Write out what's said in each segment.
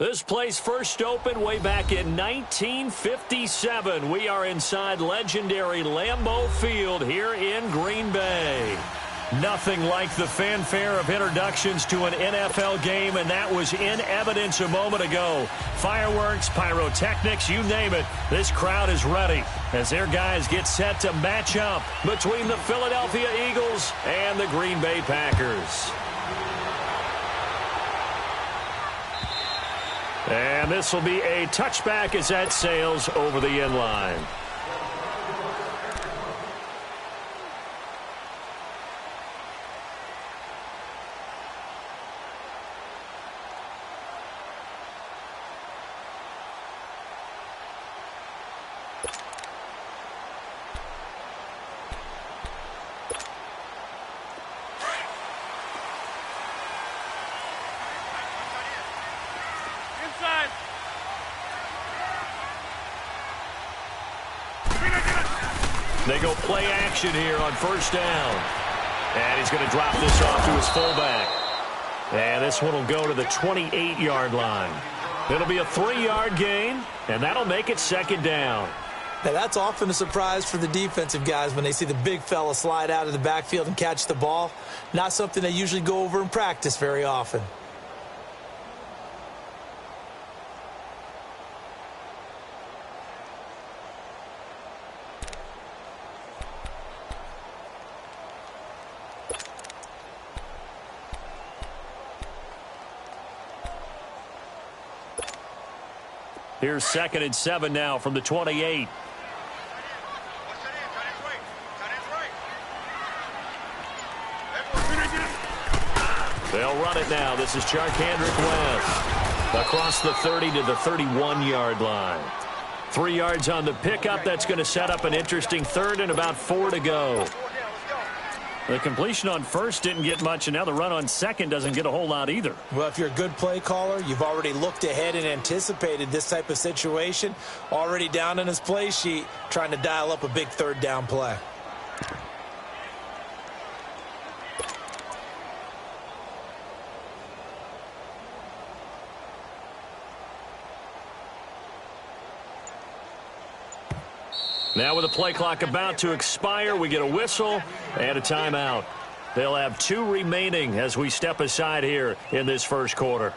This place first opened way back in 1957. We are inside legendary Lambeau Field here in Green Bay. Nothing like the fanfare of introductions to an NFL game, and that was in evidence a moment ago. Fireworks, pyrotechnics, you name it. This crowd is ready as their guys get set to match up between the Philadelphia Eagles and the Green Bay Packers. And this will be a touchback as that sails over the end line. They go play action here on first down. And he's going to drop this off to his fullback. And this one will go to the 28-yard line. It'll be a 3-yard gain, and that'll make it second down. Now, that's often a surprise for the defensive guys when they see the big fella slide out of the backfield and catch the ball. Not something they usually go over in practice very often. Here's 2nd and 7 now from the 28. They'll run it now. This is Charkandrick West. Across the 30 to the 31-yard line. 3 yards on the pickup. That's going to set up an interesting third and about 4 to go. The completion on first didn't get much, and now the run on second doesn't get a whole lot either. Well, if you're a good play caller, you've already looked ahead and anticipated this type of situation. Already down in his play sheet, trying to dial up a big third down play. Now with the play clock about to expire, we get a whistle and a timeout. They'll have 2 remaining as we step aside here in this first quarter.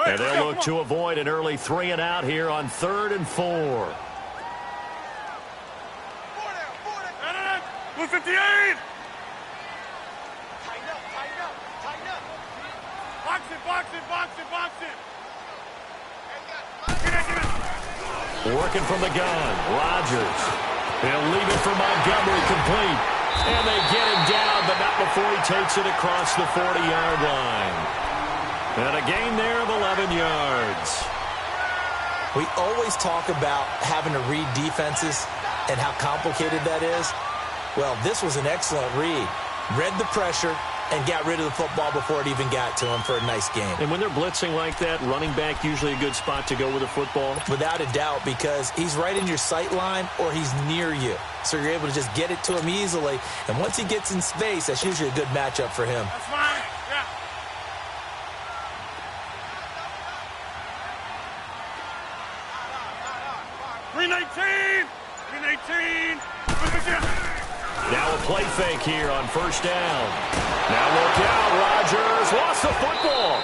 And they'll look to avoid an early 3 and out here on 3rd and 4. 158! Box it! Working from the gun, Rodgers. He'll leave it for Montgomery complete. And they get him down, but not before he takes it across the 40-yard line. And a gain there of 11 yards. We always talk about having to read defenses and how complicated that is. Well, this was an excellent read. Read the pressure and got rid of the football before it even got to him for a nice game. And when they're blitzing like that, running back usually a good spot to go with the football? Without a doubt, because he's right in your sight line or he's near you. So you're able to just get it to him easily. And once he gets in space, that's usually a good matchup for him. That's fine. Yeah. Now a play fake here on first down. Now look out, Rodgers lost the football.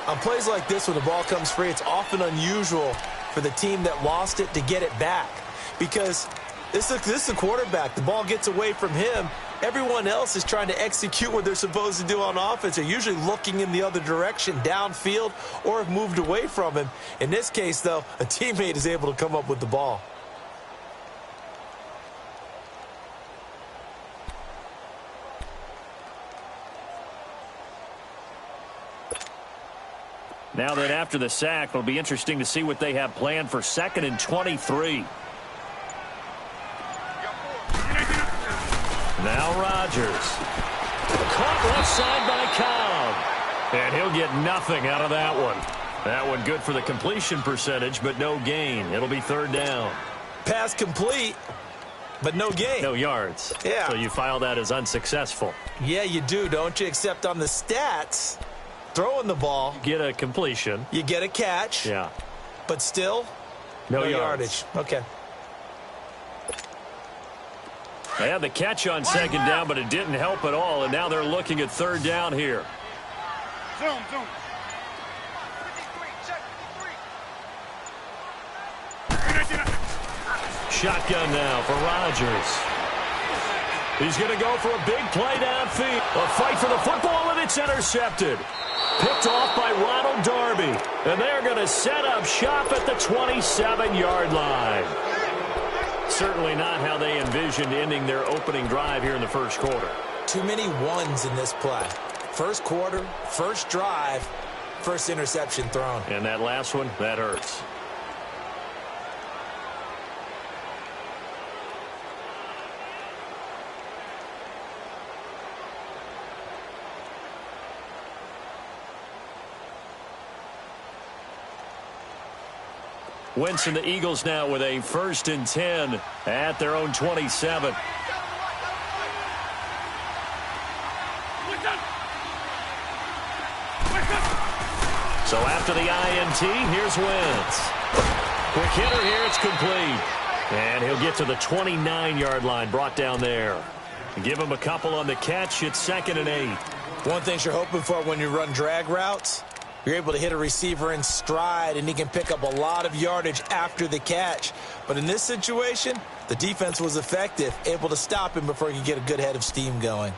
On plays like this, when the ball comes free, it's often unusual for the team that lost it to get it back. Because this is a quarterback. The ball gets away from him. Everyone else is trying to execute what they're supposed to do on offense. They're usually looking in the other direction, downfield, or have moved away from him. In this case, though, a teammate is able to come up with the ball. Now that after the sack, it'll be interesting to see what they have planned for 2nd and 23. Now Rodgers. Caught left side by Cobb. And he'll get nothing out of that one. That one good for the completion percentage, but no gain. It'll be third down. Pass complete, but no gain. No yards. Yeah. So you file that as unsuccessful. Yeah, you do, don't you? Except on the stats, throwing the ball. Get a completion. You get a catch. Yeah. But still, no yardage. Okay. They had the catch on second down, but it didn't help at all, and now they're looking at third down here. Zoom, zoom. Shotgun now for Rodgers. He's going to go for a big play downfield. A fight for the football, and it's intercepted. Picked off by Ronald Darby. And they're going to set up shop at the 27-yard line. Certainly not how they envisioned ending their opening drive here in the first quarter. Too many ones in this play. First quarter, first drive, first interception thrown. And that last one, that hurts. Wentz and the Eagles now with a 1st and 10 at their own 27. So after the INT, here's Wentz. Quick hitter here, it's complete. And he'll get to the 29-yard line, brought down there. Give him a couple on the catch, it's 2nd and 8. One thing you're hoping for when you run drag routes, you're able to hit a receiver in stride, and he can pick up a lot of yardage after the catch. But in this situation, the defense was effective, able to stop him before he could get a good head of steam going.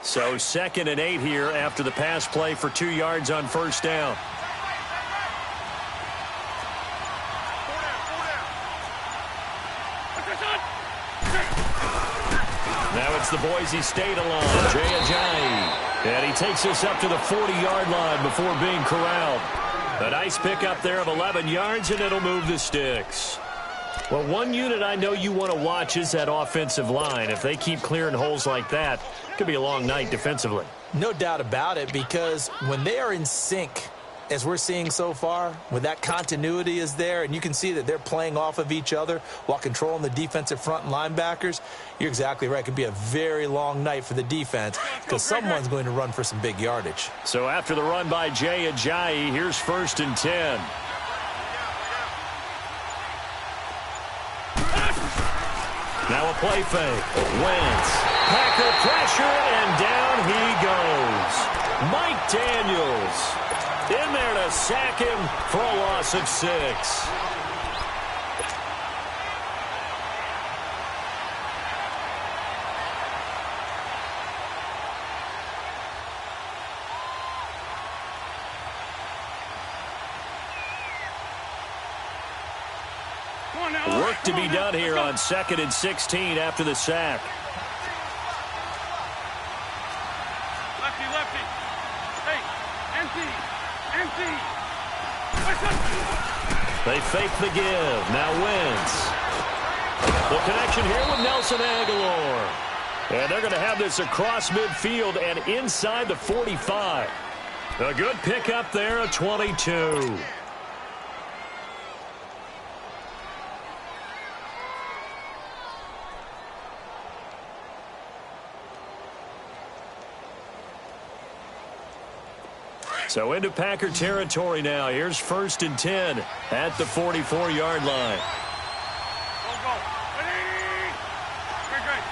So 2nd and 8 here after the pass play for 2 yards on first down. Now it's the Boise State alum, Jay Ajayi. And he takes us up to the 40-yard line before being corralled. A nice pickup there of 11 yards, and it'll move the sticks. Well, one unit I know you want to watch is that offensive line. If they keep clearing holes like that, it could be a long night defensively. No doubt about it, because when they are in sync, as we're seeing so far, when that continuity is there, and you can see that they're playing off of each other while controlling the defensive front and linebackers, you're exactly right. It could be a very long night for the defense because someone's going to run for some big yardage. So after the run by Jay Ajayi, here's 1st and 10. Now a play fake. Wentz. Packer pressure, and down he goes. Mike Daniels in there to sack him for a loss of 6. Work to be done here on 2nd and 16 after the sack. Lefty, lefty. Hey, empty, empty. They fake the give. Now Wentz. The connection here with Nelson Aguilar. And they're going to have this across midfield and inside the 45. A good pickup there at 22. So into Packer territory now. Here's 1st and 10 at the 44-yard line. Go, go. Ready? Great, great.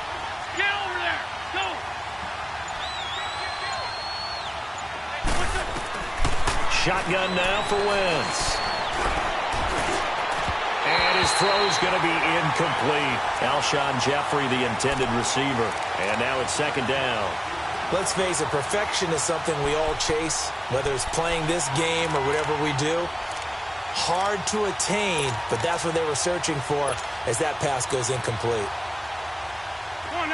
Get over there. Go. Shotgun now for Wentz. And his throw's going to be incomplete. Alshon Jeffrey, the intended receiver. And now it's 2nd down. Let's face it, perfection is something we all chase, whether it's playing this game or whatever we do. Hard to attain, but that's what they were searching for as that pass goes incomplete.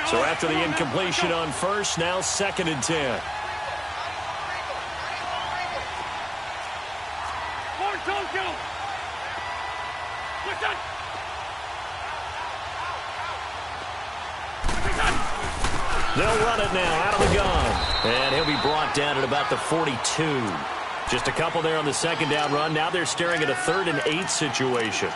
So after the incompletion on first, now 2nd and 10. They'll run it now out of the gun. And he'll be brought down at about the 42. Just a couple there on the second down run. Now they're staring at a 3rd and 8 situation.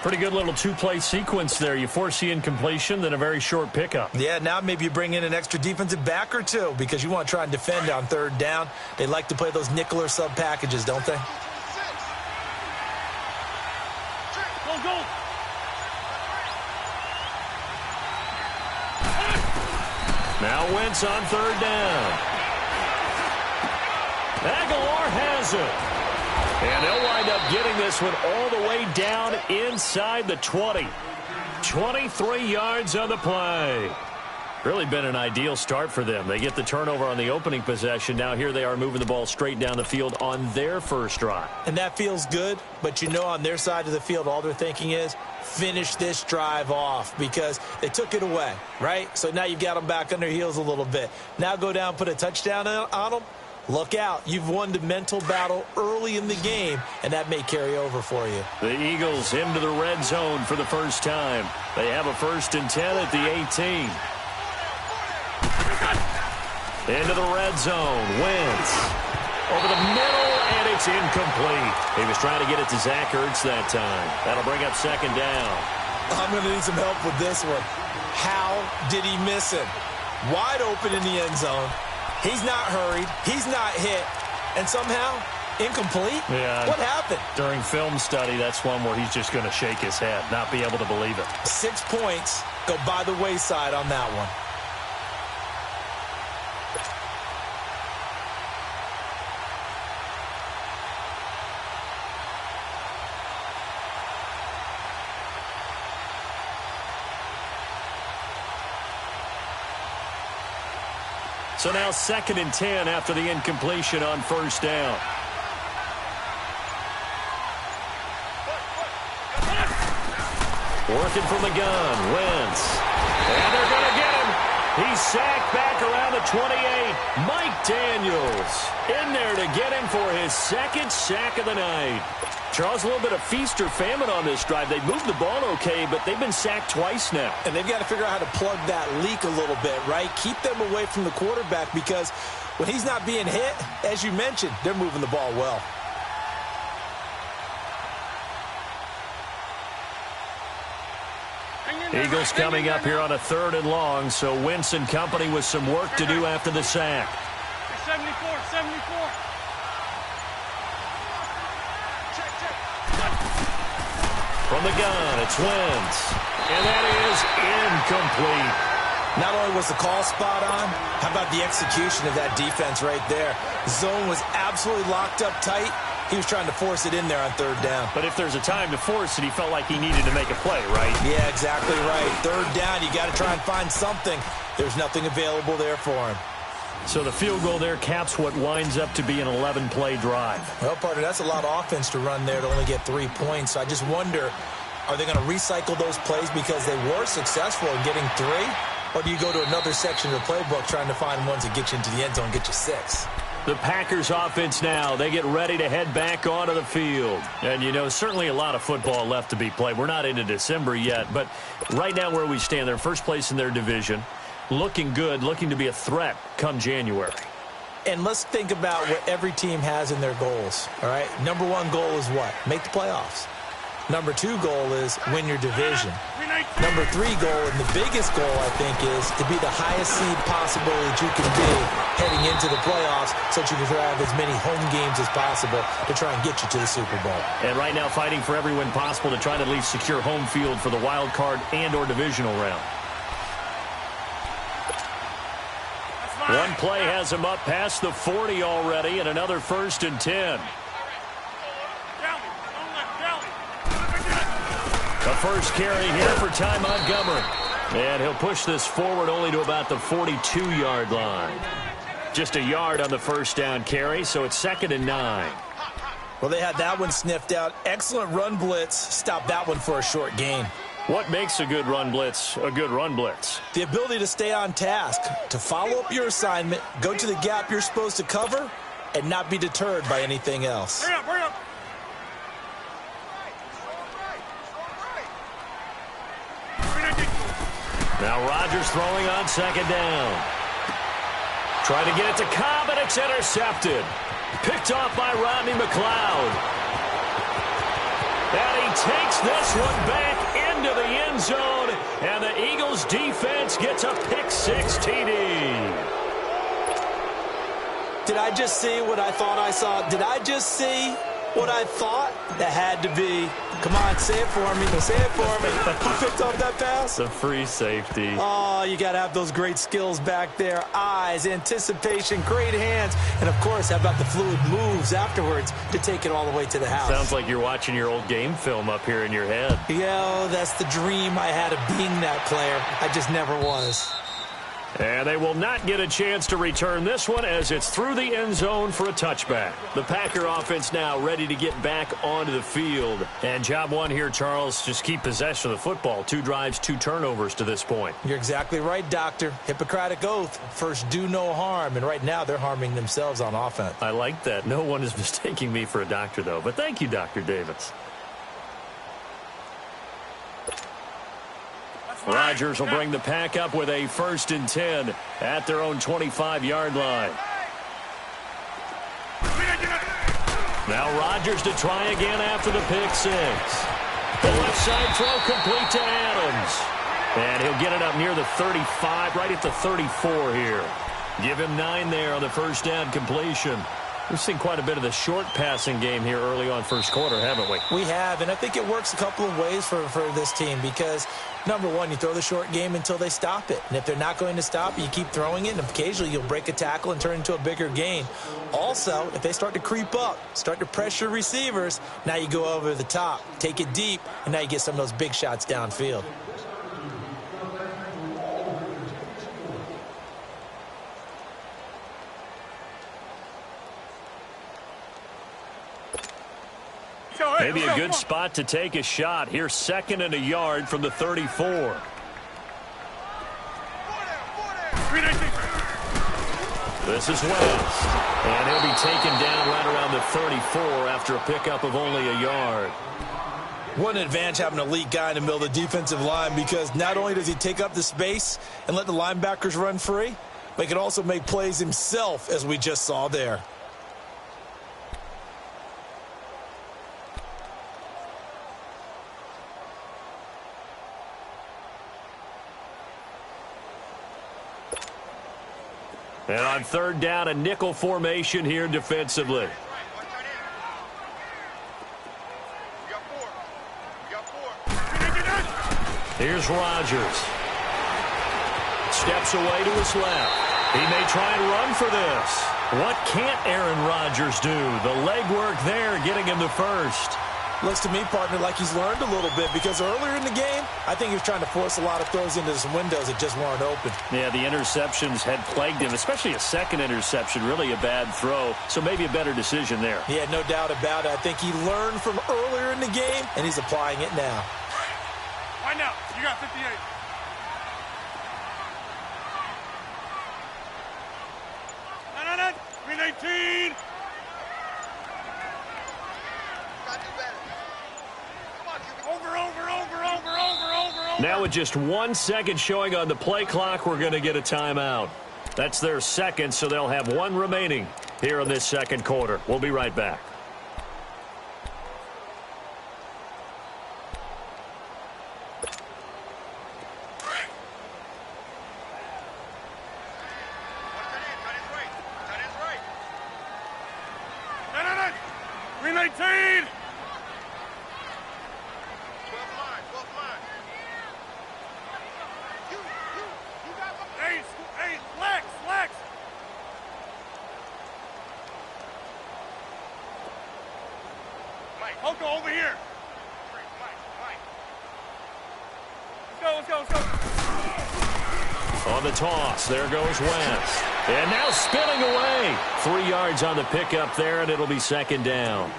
Pretty good little two-play sequence there. You force the incompletion, then a very short pickup. Yeah, now maybe you bring in an extra defensive back or two because you want to try and defend on 3rd down. They like to play those nickel or sub packages, don't they? Go. Now Wentz on 3rd down. Aguilar has it. And they'll wind up getting this one all the way down inside the 20. 23 yards on the play. Really been an ideal start for them. They get the turnover on the opening possession. Now here they are moving the ball straight down the field on their first drive. And that feels good, but you know on their side of the field all they're thinking is finish this drive off because they took it away, right? So now you've got them back on their heels a little bit. Now go down, put a touchdown on them. Look out. You've won the mental battle early in the game, and that may carry over for you. The Eagles into the red zone for the first time. They have a 1st and 10 at the 18. Into the red zone. Wentz over the middle, and it's incomplete. He was trying to get it to Zach Ertz that time. That'll bring up 2nd down. I'm going to need some help with this one. How did he miss him? Wide open in the end zone. He's not hurried. He's not hit. And somehow, incomplete? Yeah. What happened? During film study, that's one where he's just going to shake his head, not be able to believe it. 6 points go by the wayside on that one. So now 2nd and 10 after the incompletion on 1st down. Working from the gun, Wentz. And they're going to get him. He's sacked back around the 28. Mike Daniels in there to get him for his 2nd sack of the night. Charles, a little bit of feast or famine on this drive. They've moved the ball okay, but they've been sacked twice now. And they've got to figure out how to plug that leak a little bit, right? Keep them away from the quarterback because when he's not being hit, as you mentioned, they're moving the ball well. Eagles coming up here on a 3rd and long, so Wentz and company with some work to do after the sack. 74. From the gun, it's Wentz. And that is incomplete. Not only was the call spot on, how about the execution of that defense right there? Zone was absolutely locked up tight. He was trying to force it in there on 3rd down. But if there's a time to force it, he felt like he needed to make a play, right? Yeah, exactly right. 3rd down, you got to try and find something. There's nothing available there for him. So the field goal there caps what winds up to be an 11-play drive. Well, partner, that's a lot of offense to run there to only get 3 points. So I just wonder, are they going to recycle those plays because they were successful in getting 3? Or do you go to another section of the playbook trying to find ones that get you into the end zone and get you 6? The Packers offense now, they get ready to head back onto the field. And, you know, certainly a lot of football left to be played. We're not into December yet, but right now where we stand, they're first place in their division. Looking good, looking to be a threat come January. And let's think about what every team has in their goals, all right? Number 1 goal is what? Make the playoffs. Number 2 goal is win your division. Number 3 goal, and the biggest goal, I think, is to be the highest seed possible that you can be heading into the playoffs so that you can have as many home games as possible to try and get you to the Super Bowl. And right now fighting for every win possible to try to at least secure home field for the wild card and or divisional round. One play has him up past the 40 already, and another 1st and 10. The first carry here for Ty Montgomery. And he'll push this forward only to about the 42-yard line. Just a yard on the first down carry, so it's 2nd and 9. Well, they had that one sniffed out. Excellent run blitz. Stopped that one for a short gain. What makes a good run blitz a good run blitz? The ability to stay on task, to follow up your assignment, go to the gap you're supposed to cover, and not be deterred by anything else. Hurry up. Now Rodgers throwing on second down. Trying to get it to Cobb, and it's intercepted. Picked off by Rodney McLeod. And he takes this one back into the end zone, and the Eagles defense gets a pick-6 TD. Did I just see what I thought I saw? Did I just see what I thought? That had to be. Come on, say it for me. Say it for me. Who picked up that pass? The free safety. Oh, you got to have those great skills back there. Eyes, anticipation, great hands. And, of course, how about the fluid moves afterwards to take it all the way to the house? Sounds like you're watching your old game film up here in your head. Yo, that's the dream I had of being that player. I just never was. And they will not get a chance to return this one as it's through the end zone for a touchback. The Packer offense now ready to get back onto the field. And job one here, Charles, just keep possession of the football. 2 drives, 2 turnovers to this point. You're exactly right, Doctor. Hippocratic oath. First, do no harm. And right now, they're harming themselves on offense. I like that. No one is mistaking me for a doctor, though. But thank you, Dr. Davis. Rodgers will bring the Pack up with a 1st and 10 at their own 25-yard line. Now Rodgers to try again after the pick-6. The left side throw complete to Adams. And he'll get it up near the 35, right at the 34 here. Give him 9 there on the first down completion. We've seen quite a bit of the short passing game here early on first quarter, haven't we? We have, and I think it works a couple of ways for this team because, number one, you throw the short game until they stop it. And if they're not going to stop it, you keep throwing it, and occasionally you'll break a tackle and turn into a bigger gain. Also, if they start to creep up, start to pressure receivers, now you go over the top, take it deep, and now you get some of those big shots downfield. Maybe a good spot to take a shot. Here's 2nd and a yard from the 34. This is West. And he'll be taken down right around the 34 after a pickup of only a yard. What an advantage having an elite guy in the middle of the defensive line because not only does he take up the space and let the linebackers run free, but he can also make plays himself, as we just saw there. And on 3rd down, a nickel formation here defensively. Here's Rodgers. Steps away to his left. He may try and run for this. What can't Aaron Rodgers do? The legwork there getting him the first. Looks to me, partner, like he's learned a little bit because earlier in the game, I think he was trying to force a lot of throws into some windows that just weren't open. Yeah, the interceptions had plagued him, especially a second interception, really a bad throw. So maybe a better decision there. Yeah, no doubt about it. I think he learned from earlier in the game, and he's applying it now. Find out. You got 58. No. 18. Over. Now with just 1 second showing on the play clock, we're going to get a timeout. That's their second, so they'll have 1 remaining here in this second quarter. We'll be right back. No. 19. Flex. Mike, Hoko, over here. Mike. Let's go. On the toss, there goes West. And now spinning away. 3 yards on the pickup there, and it'll be 2nd down.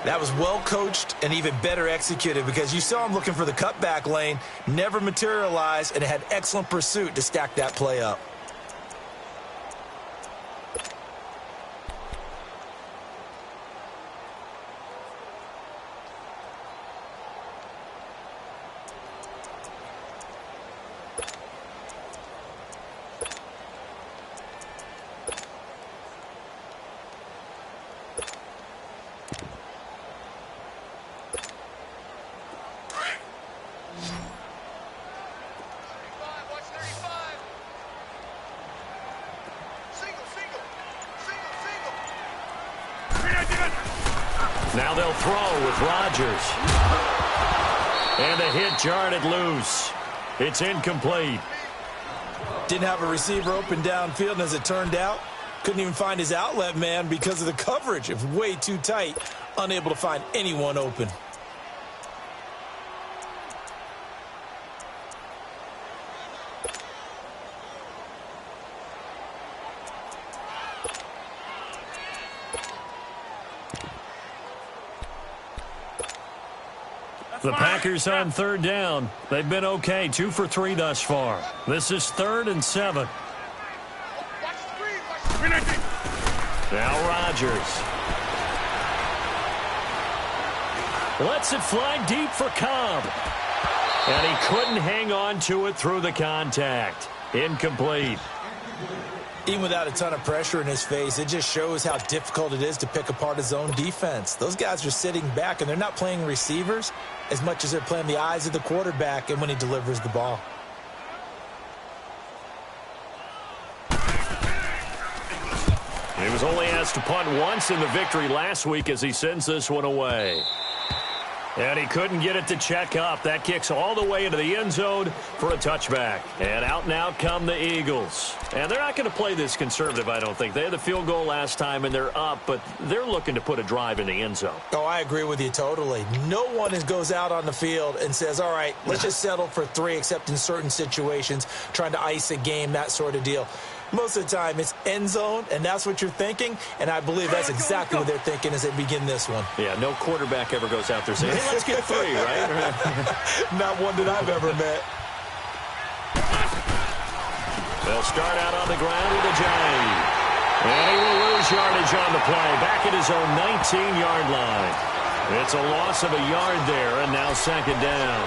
That was well coached and even better executed because you saw him looking for the cutback lane, never materialized, and had excellent pursuit to stack that play up. they'll throw with Rodgers. And the hit jarred it loose. It's incomplete. Didn't have a receiver open downfield, and as it turned out, couldn't even find his outlet man because of the coverage. It was way too tight, unable to find anyone open. The Packers on third down. They've been okay, 2 for 3 thus far. This is 3rd and 7. Now Rodgers. Lets it fly deep for Cobb. And he couldn't hang on to it through the contact. Incomplete. Even without a ton of pressure in his face, it just shows how difficult it is to pick apart his own defense. Those guys are sitting back, and they're not playing receivers as much as they're playing the eyes of the quarterback and when he delivers the ball. He was only asked to punt once in the victory last week as he sends this one away. And he couldn't get it to check up. That kicks all the way into the end zone for a touchback. And out come the Eagles. And they're not going to play this conservative, I don't think. They had the field goal last time, and they're up, but they're looking to put a drive in the end zone. Oh, I agree with you totally. No one goes out on the field and says, all right, let's just settle for 3, except in certain situations, trying to ice a game, that sort of deal. Most of the time, it's end zone, and that's what you're thinking, and I believe that's exactly what they're thinking as they begin this one. Yeah, no quarterback ever goes out there saying, hey, let's get 3, right? Not one that I've ever met. They'll start out on the ground with a jive. And he will lose yardage on the play, back at his own 19-yard line. It's a loss of a yard there, and now 2nd down.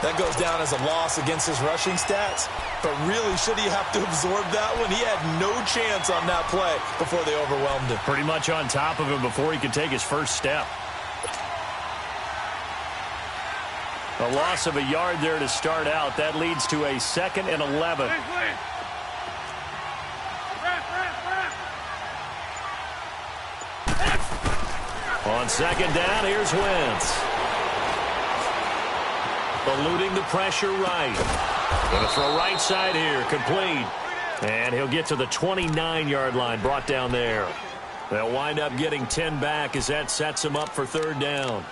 That goes down as a loss against his rushing stats. But really, should he have to absorb that one? He had no chance on that play before they overwhelmed him. Pretty much on top of him before he could take his first step. A loss of a yard there to start out. That leads to a 2nd and 11. On 2nd down, here's Wentz. Eluding the pressure right. Going to throw right side here. Complete. And he'll get to the 29-yard line. Brought down there. They'll wind up getting 10 back as that sets him up for 3rd down.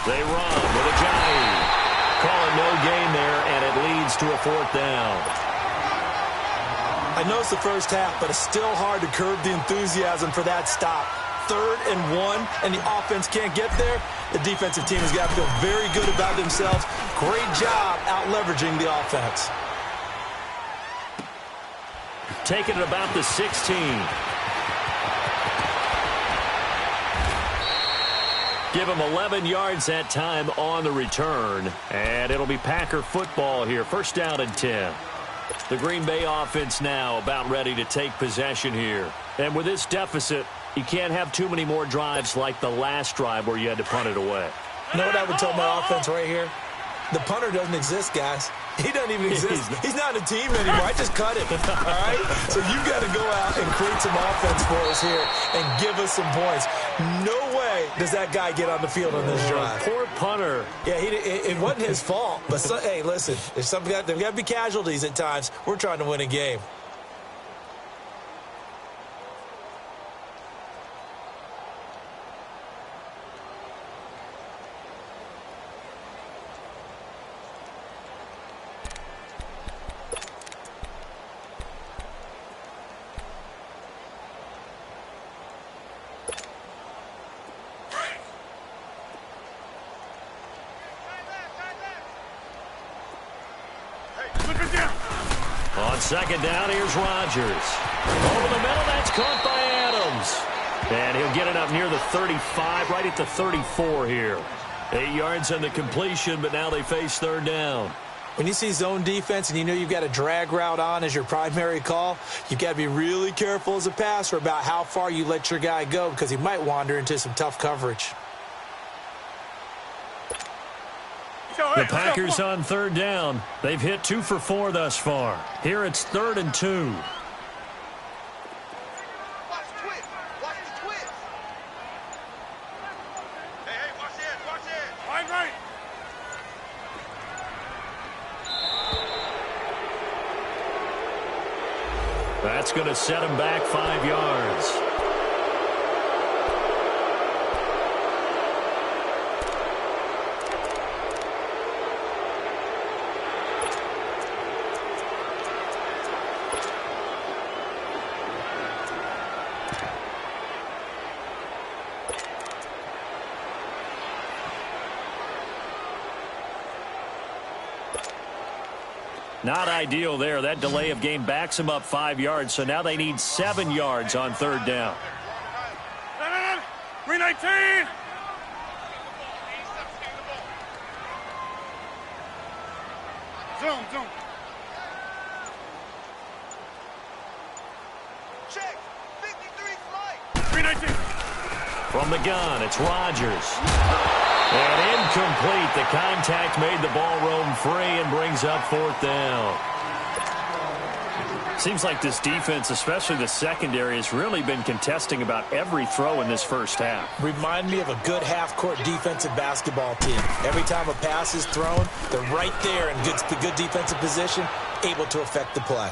They run with a jive. Call it no gain there, and it leads to a 4th down. I know it's the first half, but it's still hard to curb the enthusiasm for that stop. 3rd and 1, and the offense can't get there. The defensive team has got to feel very good about themselves. Great job out-leveraging the offense. Taking it about the 16. Give him 11 yards that time on the return. And it'll be Packer football here. 1st down and 10. The Green Bay offense now about ready to take possession here. And with this deficit, you can't have too many more drives like the last drive where you had to punt it away. You know what I would tell my offense right here? The punter doesn't exist, guys. He doesn't even exist. He's not a team anymore. I just cut him. All right? So you got to go out and create some offense for us here and give us some points. No way does that guy get on the field on this drive. Poor punter. Yeah, it wasn't his fault. But, hey, listen, there's got to be casualties at times. We're trying to win a game. On 2nd down, here's Rodgers. Over the middle, that's caught by Adams. And he'll get it up near the 35, right at the 34 here. 8 yards on the completion, but now they face third down. When you see zone defense and you know you've got a drag route on as your primary call, you've got to be really careful as a passer about how far you let your guy go because he might wander into some tough coverage. The Packers on third down. They've hit 2 for 4 thus far. Here it's 3rd and 2. That's going to set him back 5 yards. Not ideal there. That delay of game backs them up 5 yards, so now they need 7 yards on third down. 319! Zoom. Check. 53 flight. 319. From the gun, it's Rodgers. And incomplete. The contact made the ball roam free and brings up 4th down. Seems like this defense, especially the secondary, has really been contesting about every throw in this first half. Remind me of a good half-court defensive basketball team. Every time a pass is thrown, they're right there in good defensive position, able to affect the play.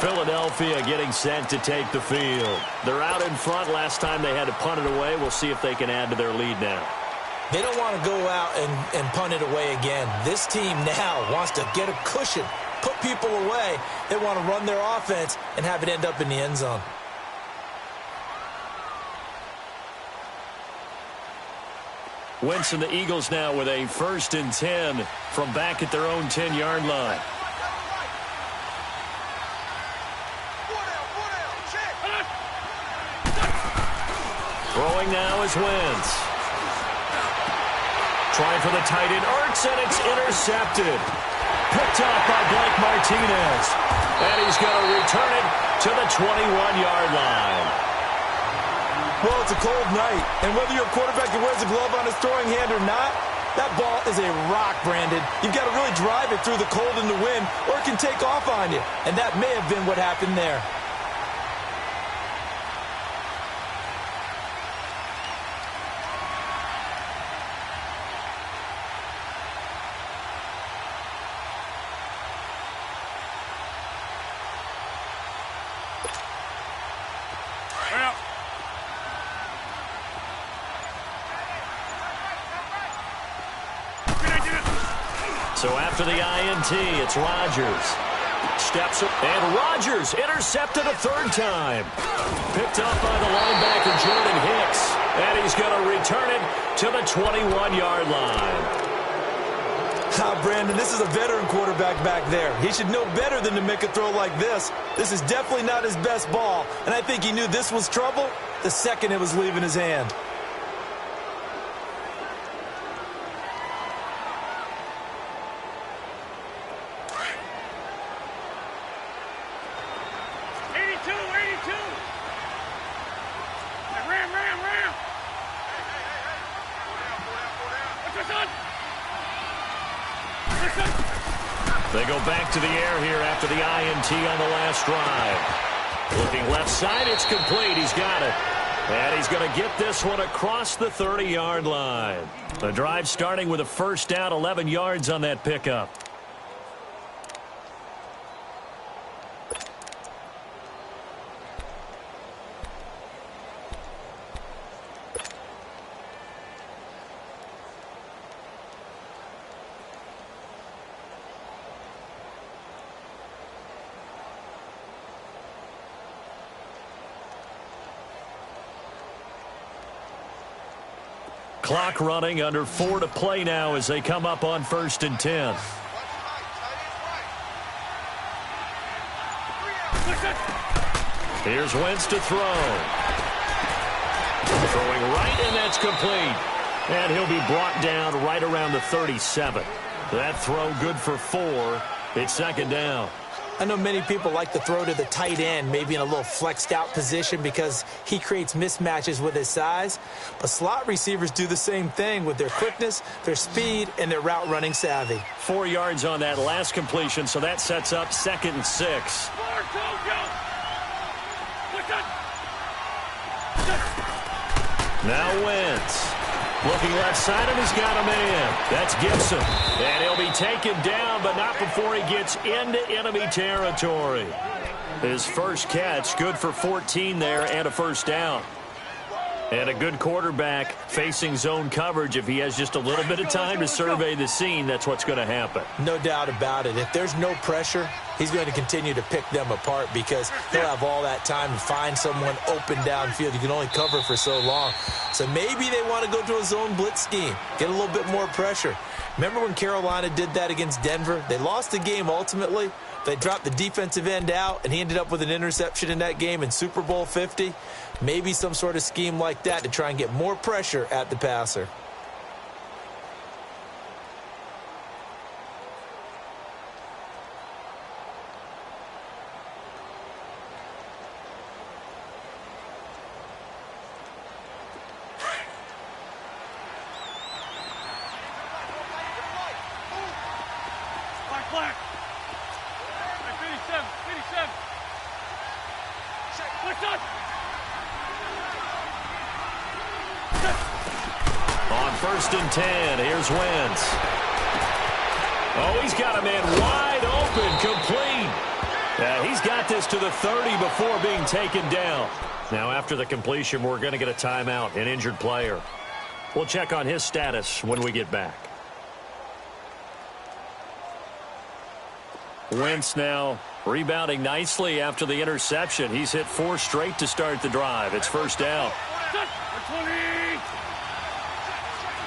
Philadelphia getting set to take the field. They're out in front. Last time they had to punt it away. We'll see if they can add to their lead now. They don't want to go out and punt it away again. This team now wants to get a cushion, put people away. They want to run their offense and have it end up in the end zone. Wentz and the Eagles now with a 1st and 10 from back at their own 10-yard line. Throwing now is Wentz. Trying for the tight end, Ertz, and it's intercepted. Picked off by Blake Martinez. And he's going to return it to the 21-yard line. Well, it's a cold night, and whether you're a quarterback that wears a glove on his throwing hand or not, that ball is a rock, Brandon. You've got to really drive it through the cold and the wind, or it can take off on you. And that may have been what happened there. So after the INT, it's Rodgers. Steps up, and Rodgers intercepted a 3rd time. Picked up by the linebacker, Jordan Hicks. And he's going to return it to the 21-yard line. Brandon, this is a veteran quarterback back there. He should know better than to make a throw like this. This is definitely not his best ball, and I think he knew this was trouble the second it was leaving his hand. They go back to the air here after the INT on the last drive. Looking left side, it's complete. He's got it. And he's going to get this one across the 30-yard line. The drive starting with a 1st down, 11 yards on that pickup. Clock running, under 4 to play now as they come up on 1st and 10. Here's Wentz to throw. Throwing right, and that's complete. And he'll be brought down right around the 37. That throw good for 4. It's second down. I know many people like to throw to the tight end, maybe in a little flexed out position because he creates mismatches with his size. But slot receivers do the same thing with their quickness, their speed, and their route running savvy. 4 yards on that last completion, so that sets up 2nd and 6. Now Wentz. Looking left side, and he's got a man. That's Gibson. And he'll be taken down, but not before he gets into enemy territory. His first catch, good for 14 there and a first down. And a good quarterback facing zone coverage. If he has just a little bit of time to survey the scene, that's what's going to happen. No doubt about it. If there's no pressure, he's going to continue to pick them apart because he'll have all that time to find someone open downfield. You can only cover for so long. So maybe they want to go to a zone blitz scheme, get a little bit more pressure. Remember when Carolina did that against Denver? They lost the game ultimately. They dropped the defensive end out, and he ended up with an interception in that game in Super Bowl 50. Maybe some sort of scheme like that to try and get more pressure at the passer. Black. 57. What's up? On 1st and 10, here's Wentz. Oh, he's got a man wide open, complete. He's got this to the 30 before being taken down. Now, after the completion, we're going to get a timeout, an injured player. We'll check on his status when we get back. Wentz now rebounding nicely after the interception. He's hit 4 straight to start the drive. It's first down. 20.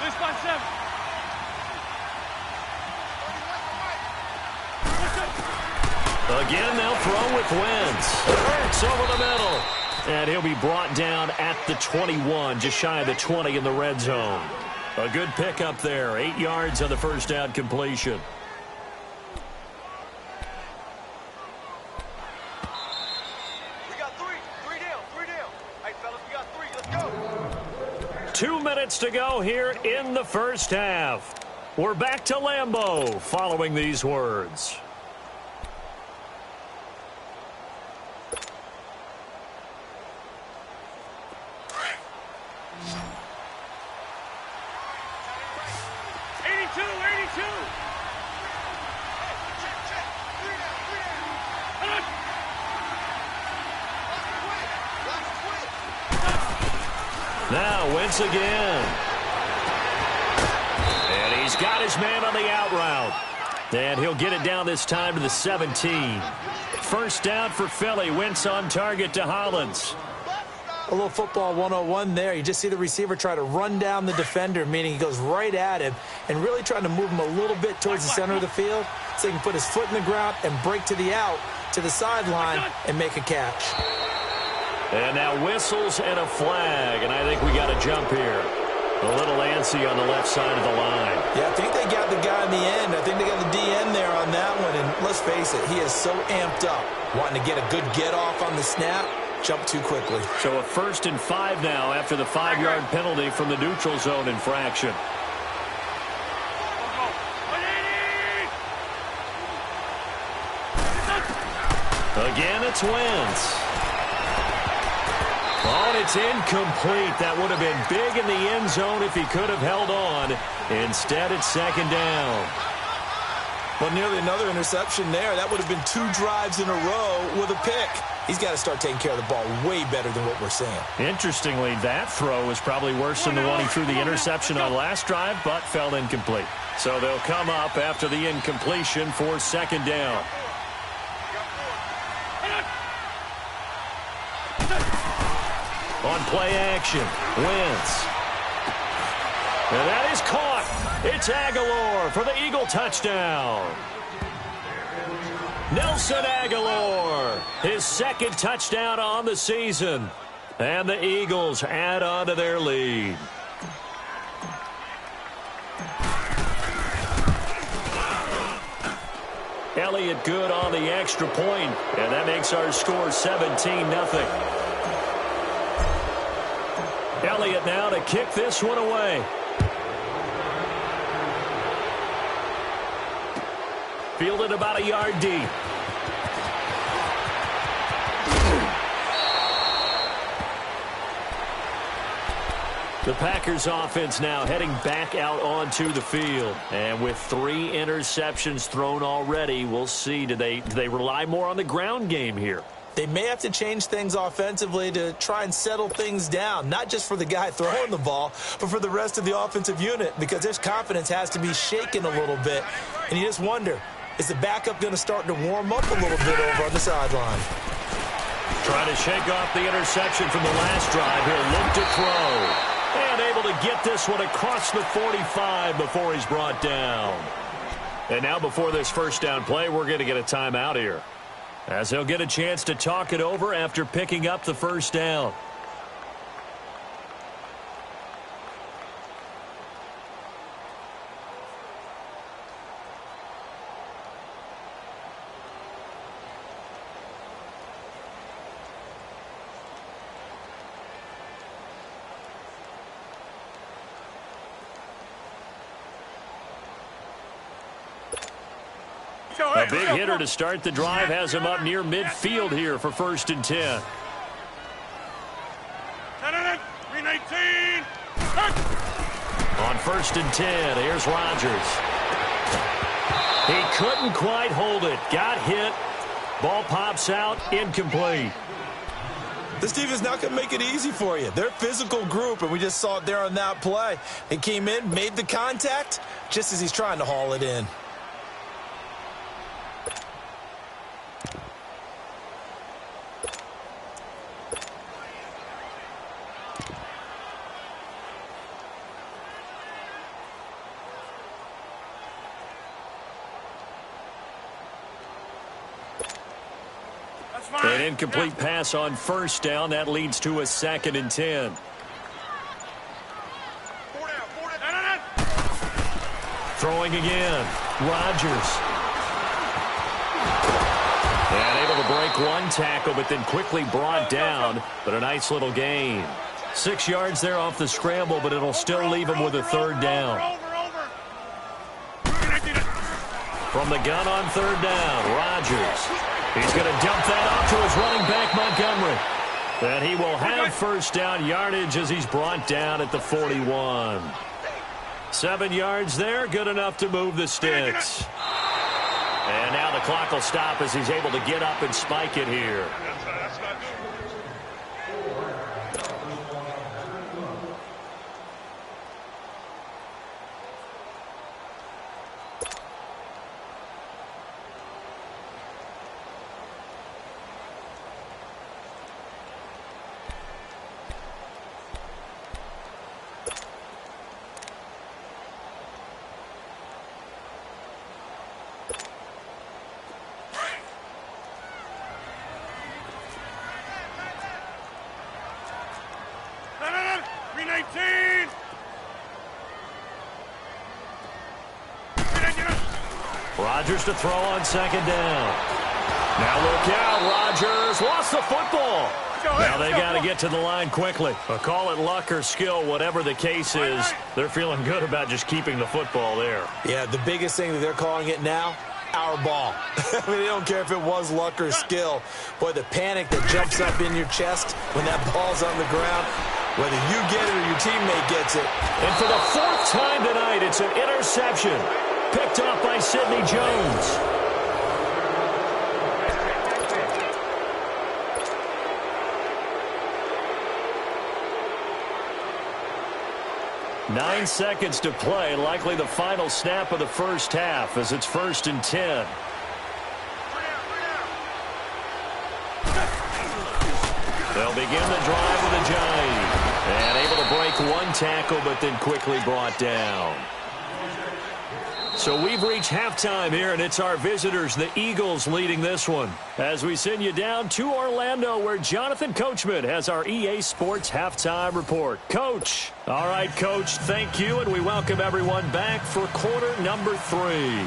This by 7. Again, they'll throw with Wentz. Hurts over the middle. And he'll be brought down at the 21, just shy of the 20 in the red zone. A good pickup there. 8 yards on the first down completion. We got 3 down. Hey, fellas, we got 3. Let's go. 2 minutes to go here in the first half. We're back to Lambeau following these words. Now Wentz again. And he's got his man on the out route. And he'll get it down this time to the 17. First down for Philly. Wentz on target to Hollins. A little football 101 there. You just see the receiver try to run down the defender, meaning he goes right at him and really trying to move him a little bit towards the center of the field so he can put his foot in the ground and break to the out, to the sideline, and make a catch. And now whistles and a flag, and I think we got a jump here. A little antsy on the left side of the line. Yeah, I think they got the guy in the end. I think they got the DN there on that one, and let's face it, he is so amped up, wanting to get a good get-off on the snap, jump too quickly. So a 1st and 5 now after the 5-yard penalty from the neutral zone infraction. Again, it's Wentz. Oh, and it's incomplete. That would have been big in the end zone if he could have held on. Instead, it's second down. Well, nearly another interception there. That would have been 2 drives in a row with a pick. He's got to start taking care of the ball way better than what we're seeing. Interestingly, that throw was probably worse than the one he threw the interception on last drive, but fell incomplete. So they'll come up after the incompletion for second down. On play action, Wentz. And that is caught. It's Aguilar for the Eagle touchdown. Nelson Aguilar, his second touchdown on the season. And the Eagles add on to their lead. Elliott good on the extra point, and that makes our score 17-0. Elliott now to kick this one away. Fielded about a yard deep. The Packers offense now heading back out onto the field. And with 3 interceptions thrown already, we'll see. Do they rely more on the ground game here? They may have to change things offensively to try and settle things down, not just for the guy throwing the ball, but for the rest of the offensive unit, because their confidence has to be shaken a little bit. And you just wonder, is the backup going to start to warm up a little bit over on the sideline? Trying to shake off the interception from the last drive. He'll look to throw. And able to get this one across the 45 before he's brought down. And now before this first down play, we're going to get a timeout here, as he'll get a chance to talk it over after picking up the first down. A big hitter to start the drive has him up near midfield here for 1st and 10. 319. On 1st and 10, here's Rodgers. He couldn't quite hold it. Got hit. Ball pops out. Incomplete. This team is not going to make it easy for you. They're a physical group, and we just saw it there on that play. He came in, made the contact, just as he's trying to haul it in. An incomplete pass on 1st down. That leads to a 2nd and 10. 4 down. Throwing again. Rodgers. And able to break one tackle, but then quickly brought down. But a nice little gain. 6 yards there off the scramble, but it'll still leave him with a 3rd down. From the gun on 3rd down, Rodgers. He's going to dump that off to his running back, Montgomery. And he will have 1st down yardage as he's brought down at the 41. 7 yards there, good enough to move the sticks. And now the clock will stop as he's able to get up and spike it here. Rodgers to throw on 2nd down. Now look out, Rodgers lost the football. Now they got to get to the line quickly. But call it luck or skill, whatever the case is, they're feeling good about just keeping the football there. Yeah, the biggest thing that they're calling it now, our ball. I mean, they don't care if it was luck or skill. Boy, the panic that jumps up in your chest when that ball's on the ground, whether you get it or your teammate gets it. And for the 4th time tonight, it's an interception. Picked off by Sidney Jones. Nine seconds to play, likely the final snap of the first half as it's 1st and 10. They'll begin the drive with a jive. And able to break one tackle, but then quickly brought down. So we've reached halftime here, and it's our visitors, the Eagles, leading this one. As we send you down to Orlando, where Jonathan Coachman has our EA Sports halftime report. Coach. All right, Coach, thank you, and we welcome everyone back for quarter number 3.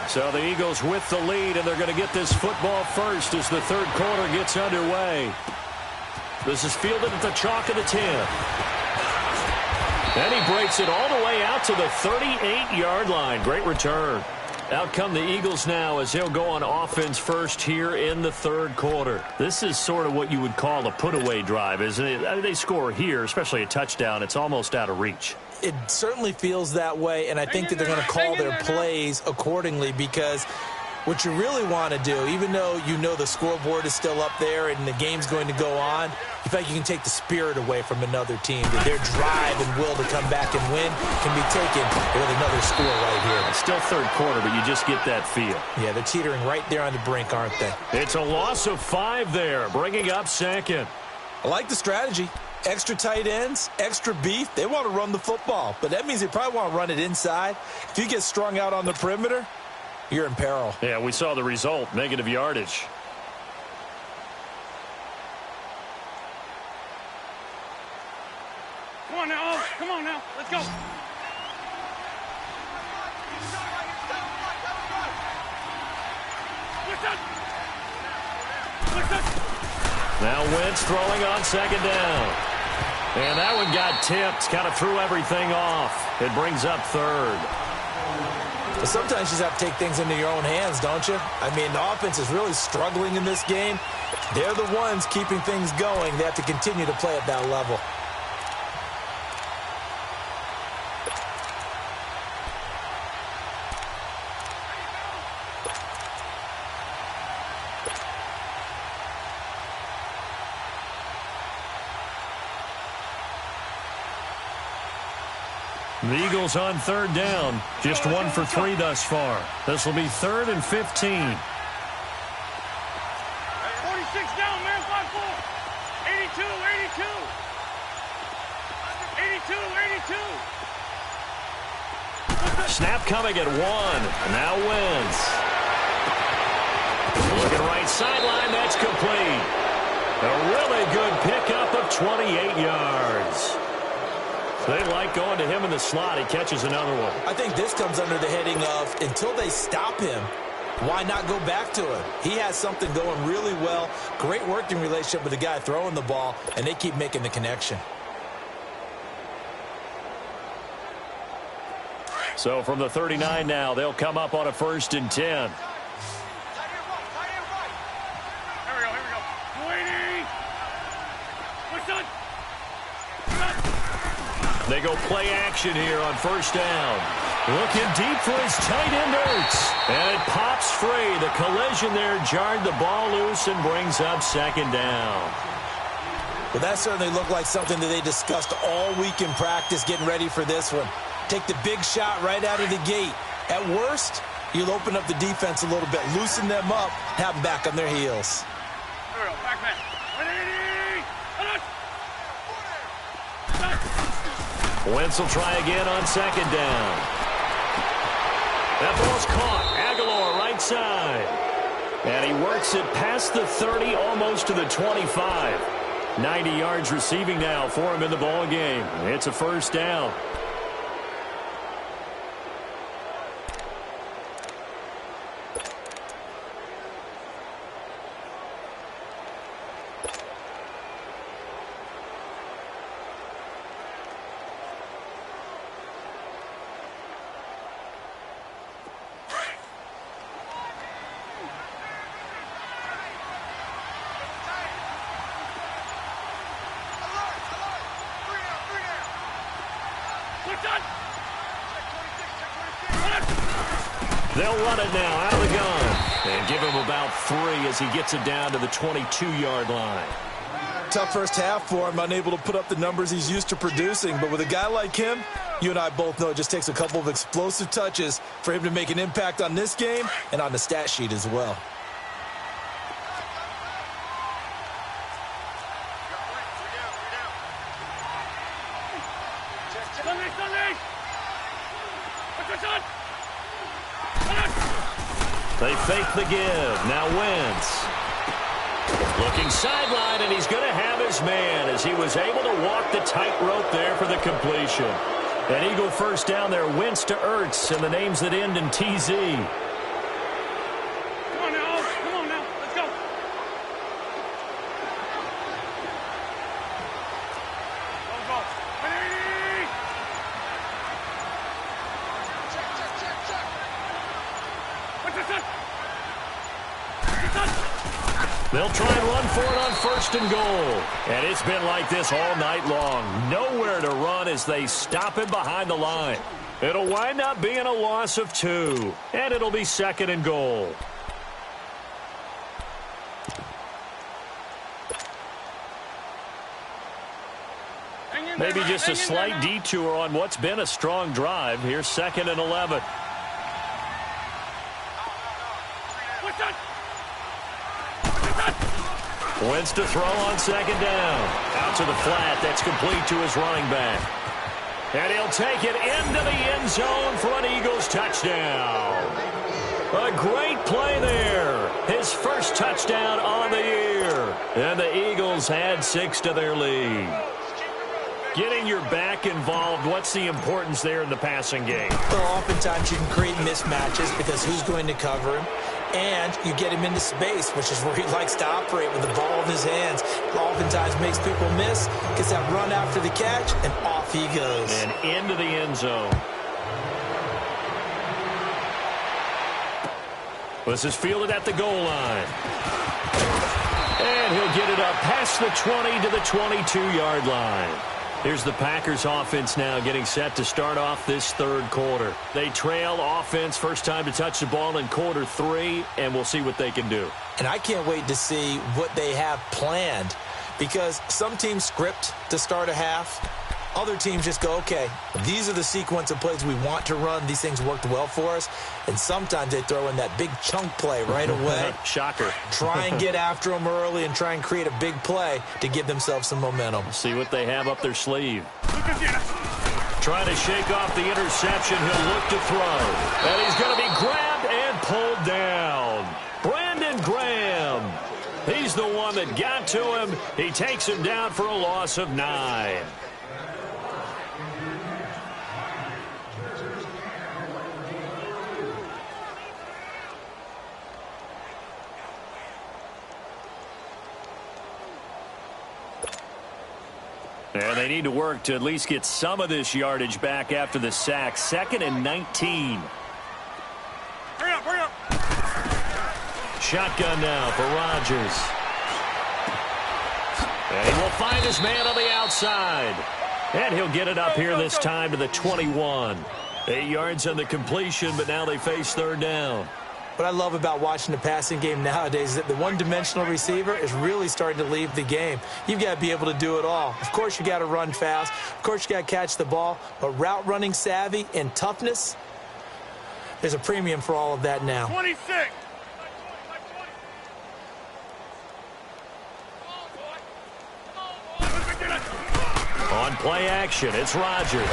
So the Eagles with the lead, and they're going to get this football first as the third quarter gets underway. This is fielded at the chalk of the 10. And he breaks it all the way out to the 38-yard line. Great return. Out come the Eagles now as they'll go on offense first here in the third quarter. This is sort of what you would call a put-away drive, isn't it? I mean, they score here, especially a touchdown. It's almost out of reach. It certainly feels that way, and I think that they're going to call their plays accordingly, because what you really want to do, even though you know the scoreboard is still up there and the game's going to go on, you feel like you can take the spirit away from another team, that their drive and will to come back and win can be taken with another score right here. It's still third quarter, but you just get that feel. Yeah, they're teetering right there on the brink, aren't they? It's a loss of 5 there, bringing up second. I like the strategy. Extra tight ends, extra beef. They want to run the football, but that means they probably want to run it inside. If you get strung out on the perimeter, you're in peril. Yeah, we saw the result, negative yardage. Come on now, come on now, let's go. Now Wentz throwing on second down. And that one got tipped, kind of threw everything off. It brings up third. But sometimes you just have to take things into your own hands, don't you? I mean, the offense is really struggling in this game. They're the ones keeping things going. They have to continue to play at that level. The Eagles on third down. Just 1 for 3 thus far. This will be 3rd and 15. 46 down, man, 5-4. 82, 82. 82, 82. Snap coming at 1. Now Wentz. Looking right sideline. That's complete. A really good pickup of 28 yards. They like going to him in the slot. He catches another one. I think this comes under the heading of, until they stop him, why not go back to him? He has something going really well. Great working relationship with the guy throwing the ball, and they keep making the connection. So from the 39 now, they'll come up on a 1st and 10. Here we go. 280. What's up? They go play action here on 1st down. Looking deep for his tight end, Ertz. And it pops free. The collision there jarred the ball loose and brings up 2nd down. Well, that certainly looked like something that they discussed all week in practice getting ready for this one. Take the big shot right out of the gate. At worst, you'll open up the defense a little bit, loosen them up, have them back on their heels. Here we go, back. 180. Wentz will try again on 2nd down. That ball's caught. Aguilar right side. And he works it past the 30, almost to the 25. 90 yards receiving now for him in the ball game. It's a 1st down. They'll run it now out of the gun and give him about 3 as he gets it down to the 22-yard line. Tough first half for him, unable to put up the numbers he's used to producing. But with a guy like him, you and I both know it just takes a couple of explosive touches for him to make an impact on this game and on the stat sheet as well. Sunday! What's this on? They fake the give. Now Wentz. Looking sideline, and he's going to have his man as he was able to walk the tightrope there for the completion. An Eagle first down there, Wentz to Ertz, and the names that end in TZ. Come on now. Come on now. Let's go. Go. Hey! Check. What's this? They'll try and run for it on first and goal. And it's been like this all night long. Nowhere to run as they stop him behind the line. It'll wind up being a loss of 2. And it'll be second and goal. Maybe just a slight detour on what's been a strong drive. Here's second and 11. What's that? Wentz to throw on second down. Out to the flat. That's complete to his running back. And he'll take it into the end zone for an Eagles touchdown. A great play there. His first touchdown on the year. And the Eagles add 6 to their lead. Getting your back involved, what's the importance there in the passing game? Well, oftentimes you can create mismatches because who's going to cover him? And you get him into space, which is where he likes to operate with the ball in his hands. Oftentimes makes people miss, gets that run after the catch, and off he goes. And into the end zone. This is fielded at the goal line. And he'll get it up past the 20 to the 22-yard line. Here's the Packers offense now getting set to start off this third quarter. They trail offense first time to touch the ball in quarter 3, and we'll see what they can do. And I can't wait to see what they have planned because some teams script to start a half. Other teams just go, okay, these are the sequence of plays we want to run. These things worked well for us. And sometimes they throw in that big chunk play right away. Shocker. Try and get after them early and try and create a big play to give themselves some momentum. See what they have up their sleeve. Trying to shake off the interception. He'll look to throw. And he's going to be grabbed and pulled down. Brandon Graham. He's the one that got to him. He takes him down for a loss of 9. And they need to work to at least get some of this yardage back after the sack. 2nd and 19. Hurry up. Shotgun now for Rodgers. And he will find his man on the outside. And he'll get it up here this time to the 21. 8 yards on the completion, but now they face third down. What I love about watching the passing game nowadays is that the one-dimensional receiver is really starting to leave the game. You've got to be able to do it all. Of course, you got to run fast. Of course, you got to catch the ball. But route running savvy and toughness, there's a premium for all of that now. 26. On play action, it's Rodgers.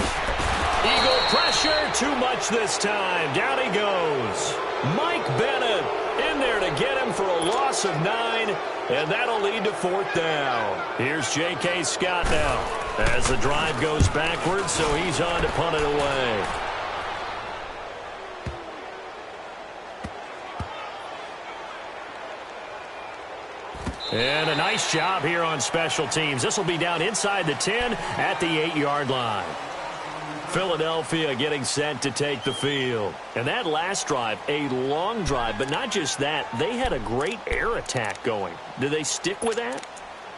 Eagle pressure, too much this time. Down he goes. Mike Bennett in there to get him for a loss of 9, and that'll lead to fourth down. Here's J.K. Scott now as the drive goes backwards, so he's on to punt it away. And a nice job here on special teams. This will be down inside the 10 at the 8-yard line. Philadelphia getting set to take the field. And that last drive, a long drive, but not just that. They had a great air attack going. Do they stick with that?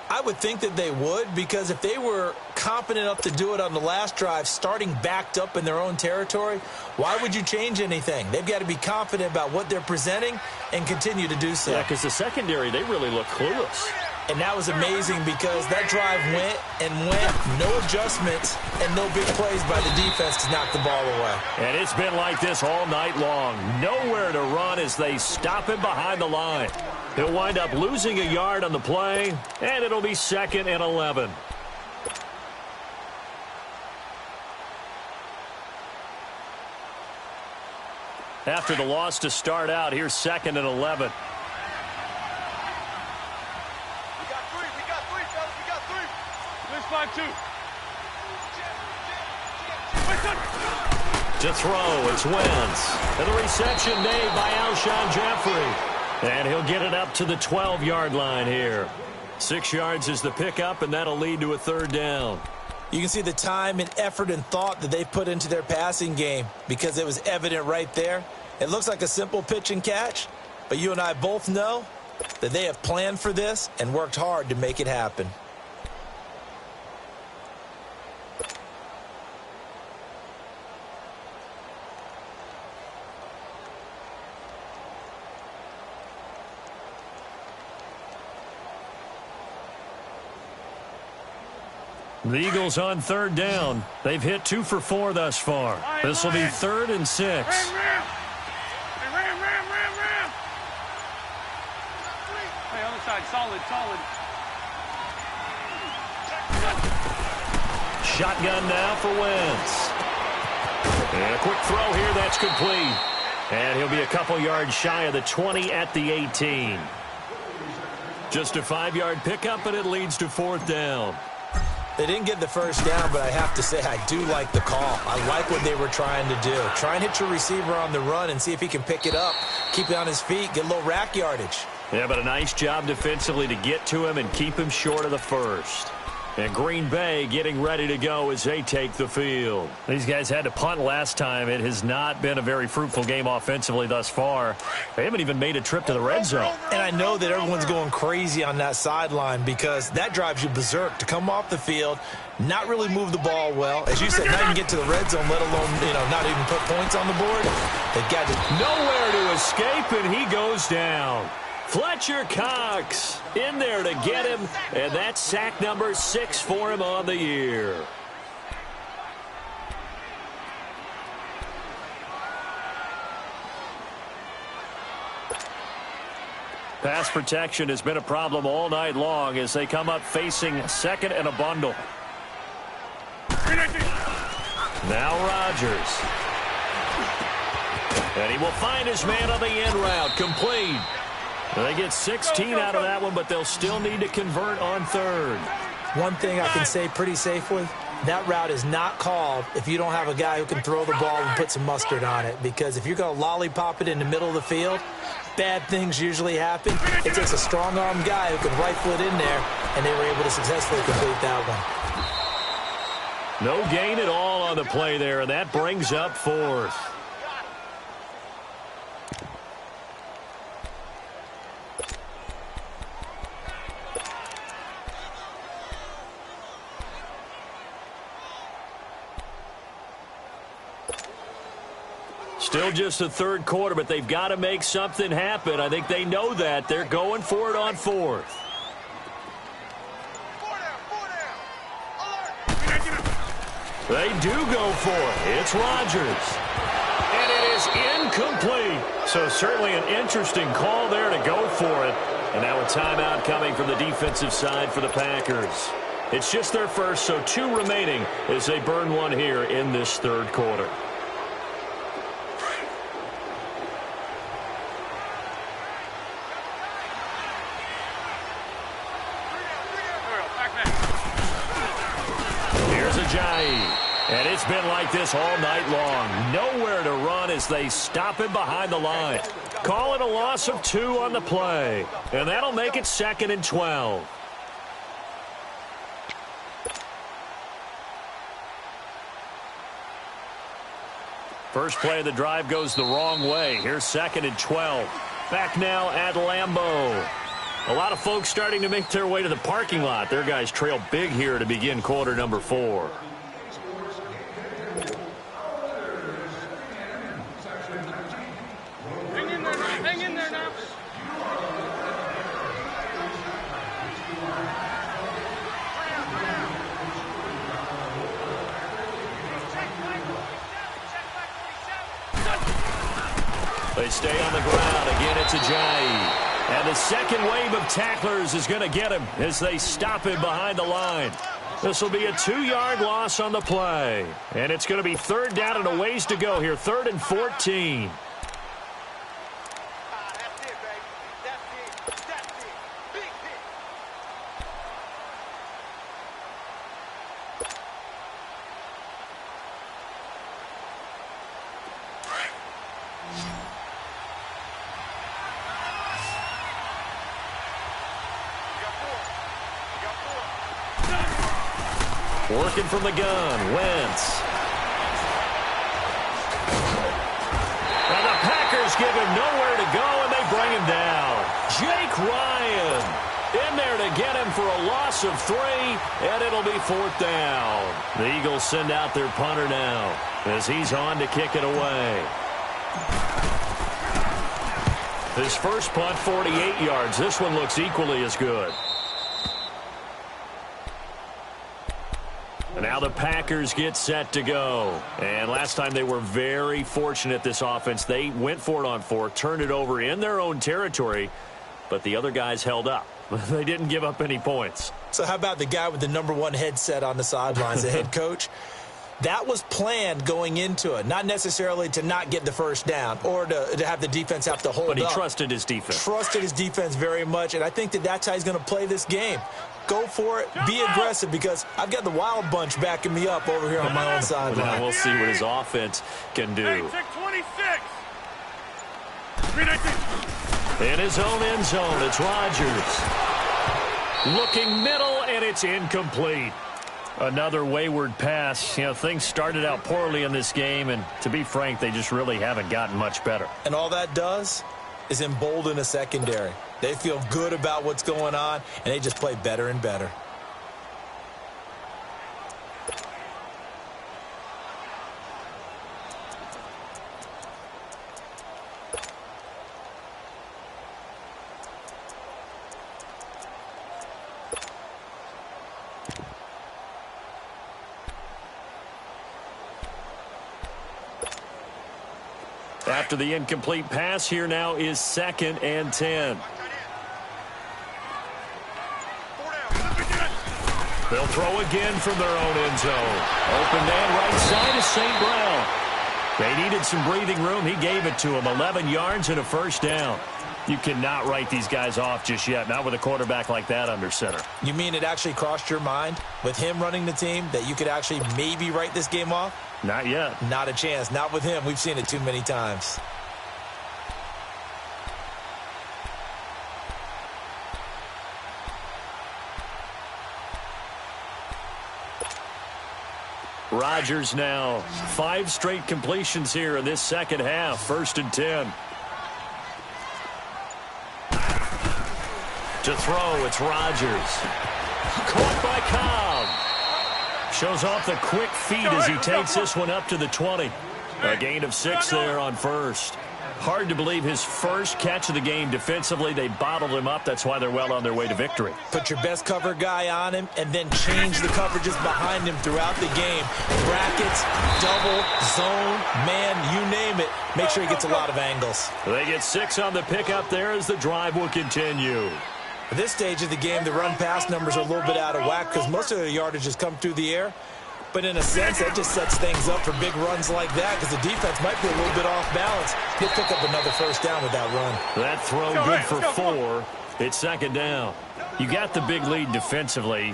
I would think that they would, because if they were competent enough to do it on the last drive, starting backed up in their own territory, why would you change anything? They've got to be confident about what they're presenting and continue to do so. Yeah, because the secondary, they really look clueless. And that was amazing because that drive went and went, no adjustments, and no big plays by the defense to knock the ball away. And it's been like this all night long. Nowhere to run as they stop him behind the line. He'll wind up losing a yard on the play, and it'll be 2nd and 11. after the loss to start out. Here's 2nd and 11. We got three, fellas, we got three. Let's 5-2. To throw, it's Wentz. And the reception made by Alshon Jeffrey. And he'll get it up to the 12-yard line here. 6 yards is the pickup, and that'll lead to a 3rd down. You can see the time and effort and thought that they put into their passing game because it was evident right there. It looks like a simple pitch and catch, but you and I both know that they have planned for this and worked hard to make it happen. The Eagles on 3rd down. They've hit 2 for 4 thus far. This will be 3rd and 6. Ram. Hey, other side, solid. Shotgun now for Wentz. And a quick throw here, that's complete. And he'll be a couple yards shy of the 20 at the 18. Just a 5-yard pickup, and it leads to 4th down. They didn't get the first down, but I have to say I do like the call. I like what they were trying to do. Try and hit your receiver on the run and see if he can pick it up, keep it on his feet, get a little rack yardage. Yeah, but a nice job defensively to get to him and keep him short of the first. And Green Bay getting ready to go as they take the field. These guys had to punt last time. It has not been a very fruitful game offensively thus far. They haven't even made a trip to the red zone. And I know that everyone's going crazy on that sideline because that drives you berserk to come off the field, not really move the ball well. As you said, not even get to the red zone, let alone, not even put points on the board. They've got to... Nowhere to escape, and he goes down. Fletcher Cox in there to get him, and that's sack number 6 for him on the year. Pass protection has been a problem all night long as they come up facing 2nd and a bundle. Now Rodgers. And he will find his man on the end route, complete. They get 16 out of that one, but they'll still need to convert on 3rd. One thing I can say pretty safely, that route is not called if you don't have a guy who can throw the ball and put some mustard on it. Because if you're going to lollipop it in the middle of the field, bad things usually happen. It takes a strong-arm guy who can rifle it in there, and they were able to successfully complete that one. No gain at all on the play there, and that brings up 4th. Still just the 3rd quarter, but they've got to make something happen. I think they know that. They're going for it on 4th. They do go for it. It's Rodgers. And it is incomplete. So certainly an interesting call there to go for it. And now a timeout coming from the defensive side for the Packers. It's just their first, so 2 remaining as they burn one here in this 3rd quarter. And it's been like this all night long. Nowhere to run as they stop him behind the line. Call it a loss of 2 on the play. And that'll make it 2nd and 12. First play of the drive goes the wrong way. Here's 2nd and 12. Back now at Lambeau. A lot of folks starting to make their way to the parking lot. Their guys trail big here to begin quarter number 4. Hang in there now. They stay on the ground. Again, it's Ajayi. And the second wave of tacklers is going to get him as they stop him behind the line. This will be a 2-yard loss on the play. And it's going to be 3rd down and a ways to go here. 3rd and 14. Working from the gun, Wentz. And the Packers give him nowhere to go, and they bring him down. Jake Ryan in there to get him for a loss of 3, and it'll be 4th down. The Eagles send out their punter now as he's on to kick it away. His first punt, 48 yards. This one looks equally as good. And now the Packers get set to go. And last time they were very fortunate, this offense. They went for it on 4, turned it over in their own territory, but the other guys held up. They didn't give up any points. So how about the guy with the #1 headset on the sidelines, the head coach? That was planned going into it, not necessarily to not get the first down or to have the defense have to hold up. But he trusted his defense. Trusted his defense very much, and I think that's how he's going to play this game. Go for it. Be aggressive, because I've got the wild bunch backing me up over here on my own sideline. Now we'll see what his offense can do. Hey, check 26. 319. In his own end zone, it's Rodgers. Looking middle, and it's incomplete. Another wayward pass. You know, things started out poorly in this game, and to be frank, they just really haven't gotten much better. And all that does is embolden a secondary. They feel good about what's going on, and they just play better and better. After the incomplete pass, here now is 2nd and 10. They'll throw again from their own end zone. Open man right side is St. Brown. They needed some breathing room. He gave it to him. 11 yards and a first down. You cannot write these guys off just yet, not with a quarterback like that under center. You mean it actually crossed your mind with him running the team that you could actually maybe write this game off? Not yet. Not a chance. Not with him. We've seen it too many times. Rodgers now. 5 straight completions here in this second half. 1st and 10. To throw, it's Rodgers. Caught by Cobb. Shows off the quick feet as he takes this one up to the 20. A gain of 6 there on first. Hard to believe his first catch of the game defensively. They bottled him up. That's why they're well on their way to victory. Put your best cover guy on him and then change the coverages behind him throughout the game. Brackets, double, zone, man, you name it. Make sure he gets a lot of angles. They get 6 on the pickup there as the drive will continue. At this stage of the game, the run-pass numbers are a little bit out of whack because most of the yardage has come through the air. But in a sense, that just sets things up for big runs like that because the defense might be a little bit off balance. He'll pick up another first down with that run. That throw good for 4. It's 2nd down. You got the big lead defensively.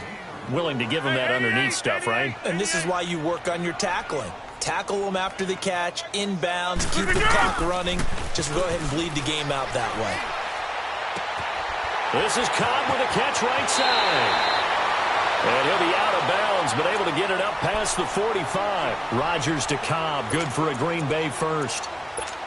Willing to give him that underneath stuff, right? And this is why you work on your tackling. Tackle them after the catch, inbounds, keep the clock running. Just go ahead and bleed the game out that way. This is Cobb with a catch right side. And he'll be out of bounds, but able to get it up past the 45. Rodgers to Cobb, good for a Green Bay first.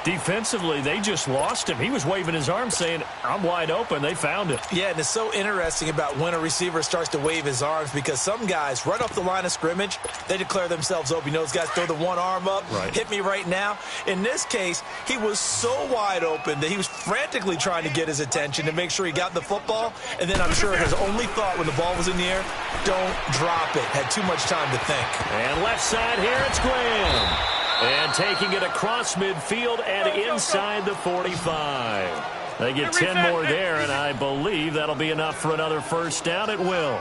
Defensively, they just lost him. He was waving his arms saying, I'm wide open. They found him. Yeah, and it's so interesting about when a receiver starts to wave his arms because some guys, right off the line of scrimmage, they declare themselves open. You know, those guys throw the one arm up, hit me right now. In this case, he was so wide open that he was frantically trying to get his attention to make sure he got the football. And then I'm sure his only thought when the ball was in the air, don't drop it. Had too much time to think. And left side here, it's Graham. And taking it across midfield and inside the 45. They get 10 more there, and I believe that'll be enough for another first down. It will.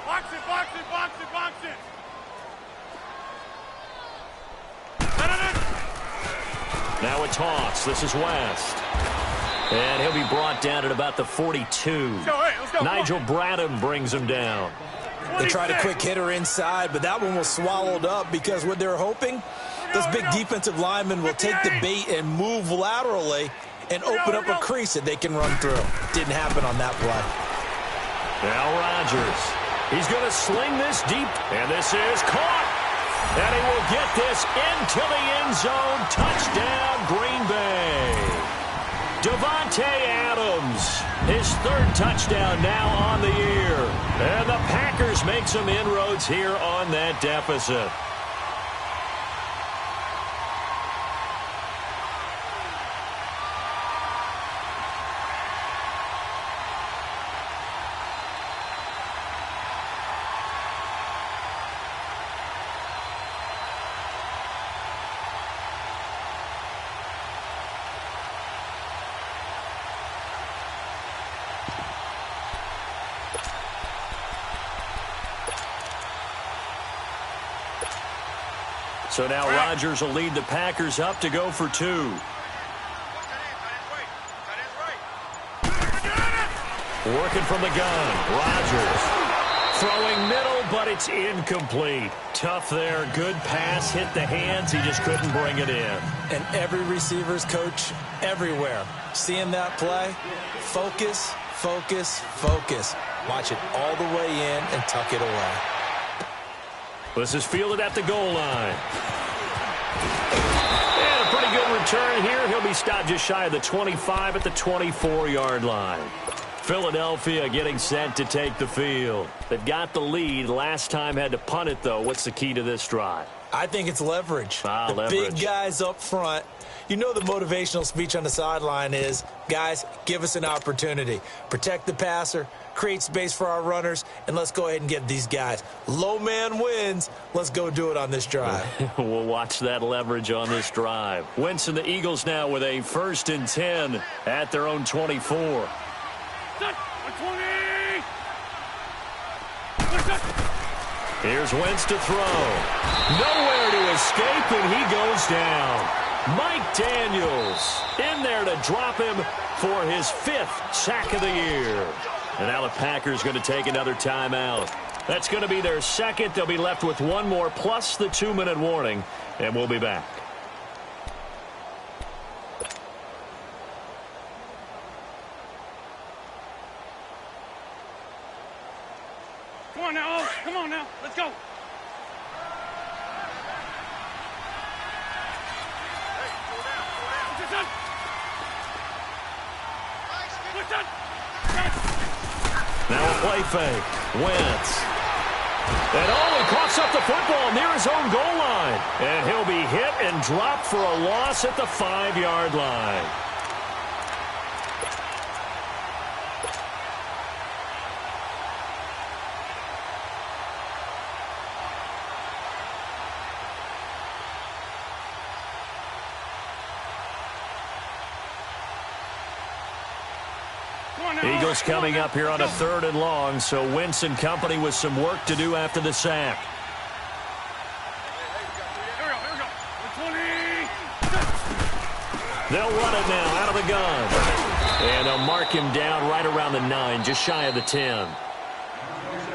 Box it, box it, box it, box it. Now it's Hawks. This is West. And he'll be brought down at about the 42. Let's go. Nigel Bradham brings him down. They tried a quick hitter inside, but that one was swallowed up because what they're hoping, those big defensive linemen will take the bait and move laterally and open up a crease that they can run through. Didn't happen on that play. Now Rodgers. He's going to sling this deep, and this is caught. And he will get this into the end zone. Touchdown, Green Bay. Davante Adams, his third touchdown now on the year. And the Packers make some inroads here on that deficit. So now Rodgers will lead the Packers up to go for 2. Working from the gun. Rodgers throwing middle, but it's incomplete. Tough there. Good pass. Hit the hands. He just couldn't bring it in. And every receiver's coach everywhere. Seeing that play, focus, focus, focus. Watch it all the way in and tuck it away. This is fielded at the goal line. And a pretty good return here. He'll be stopped just shy of the 25 at the 24-yard line. Philadelphia getting set to take the field. They've got the lead. Last time had to punt it, though. What's the key to this drive? I think it's leverage. Leverage. Big guys up front. You know the motivational speech on the sideline is, guys, give us an opportunity. Protect the passer, create space for our runners, and let's go ahead and get these guys. Low man wins. Let's go do it on this drive. We'll watch that leverage on this drive. Wentz and the Eagles now with a 1st and 10 at their own 24. Here's Wentz to throw. Nowhere to escape, and he goes down. Mike Daniels in there to drop him for his 5th sack of the year. And now the Packers going to take another timeout. That's going to be their second. They'll be left with one more plus the 2-minute warning, and we'll be back. Come on now, Oaks. Come on now. Let's go. Now a play fake. Wentz. And he coughs up the football near his own goal line. And he'll be hit and dropped for a loss at the 5-yard line. Eagles coming up here on a 3rd and long, so Wentz and company with some work to do after the sack. They'll run it now out of the gun. And they'll mark him down right around the 9, just shy of the 10.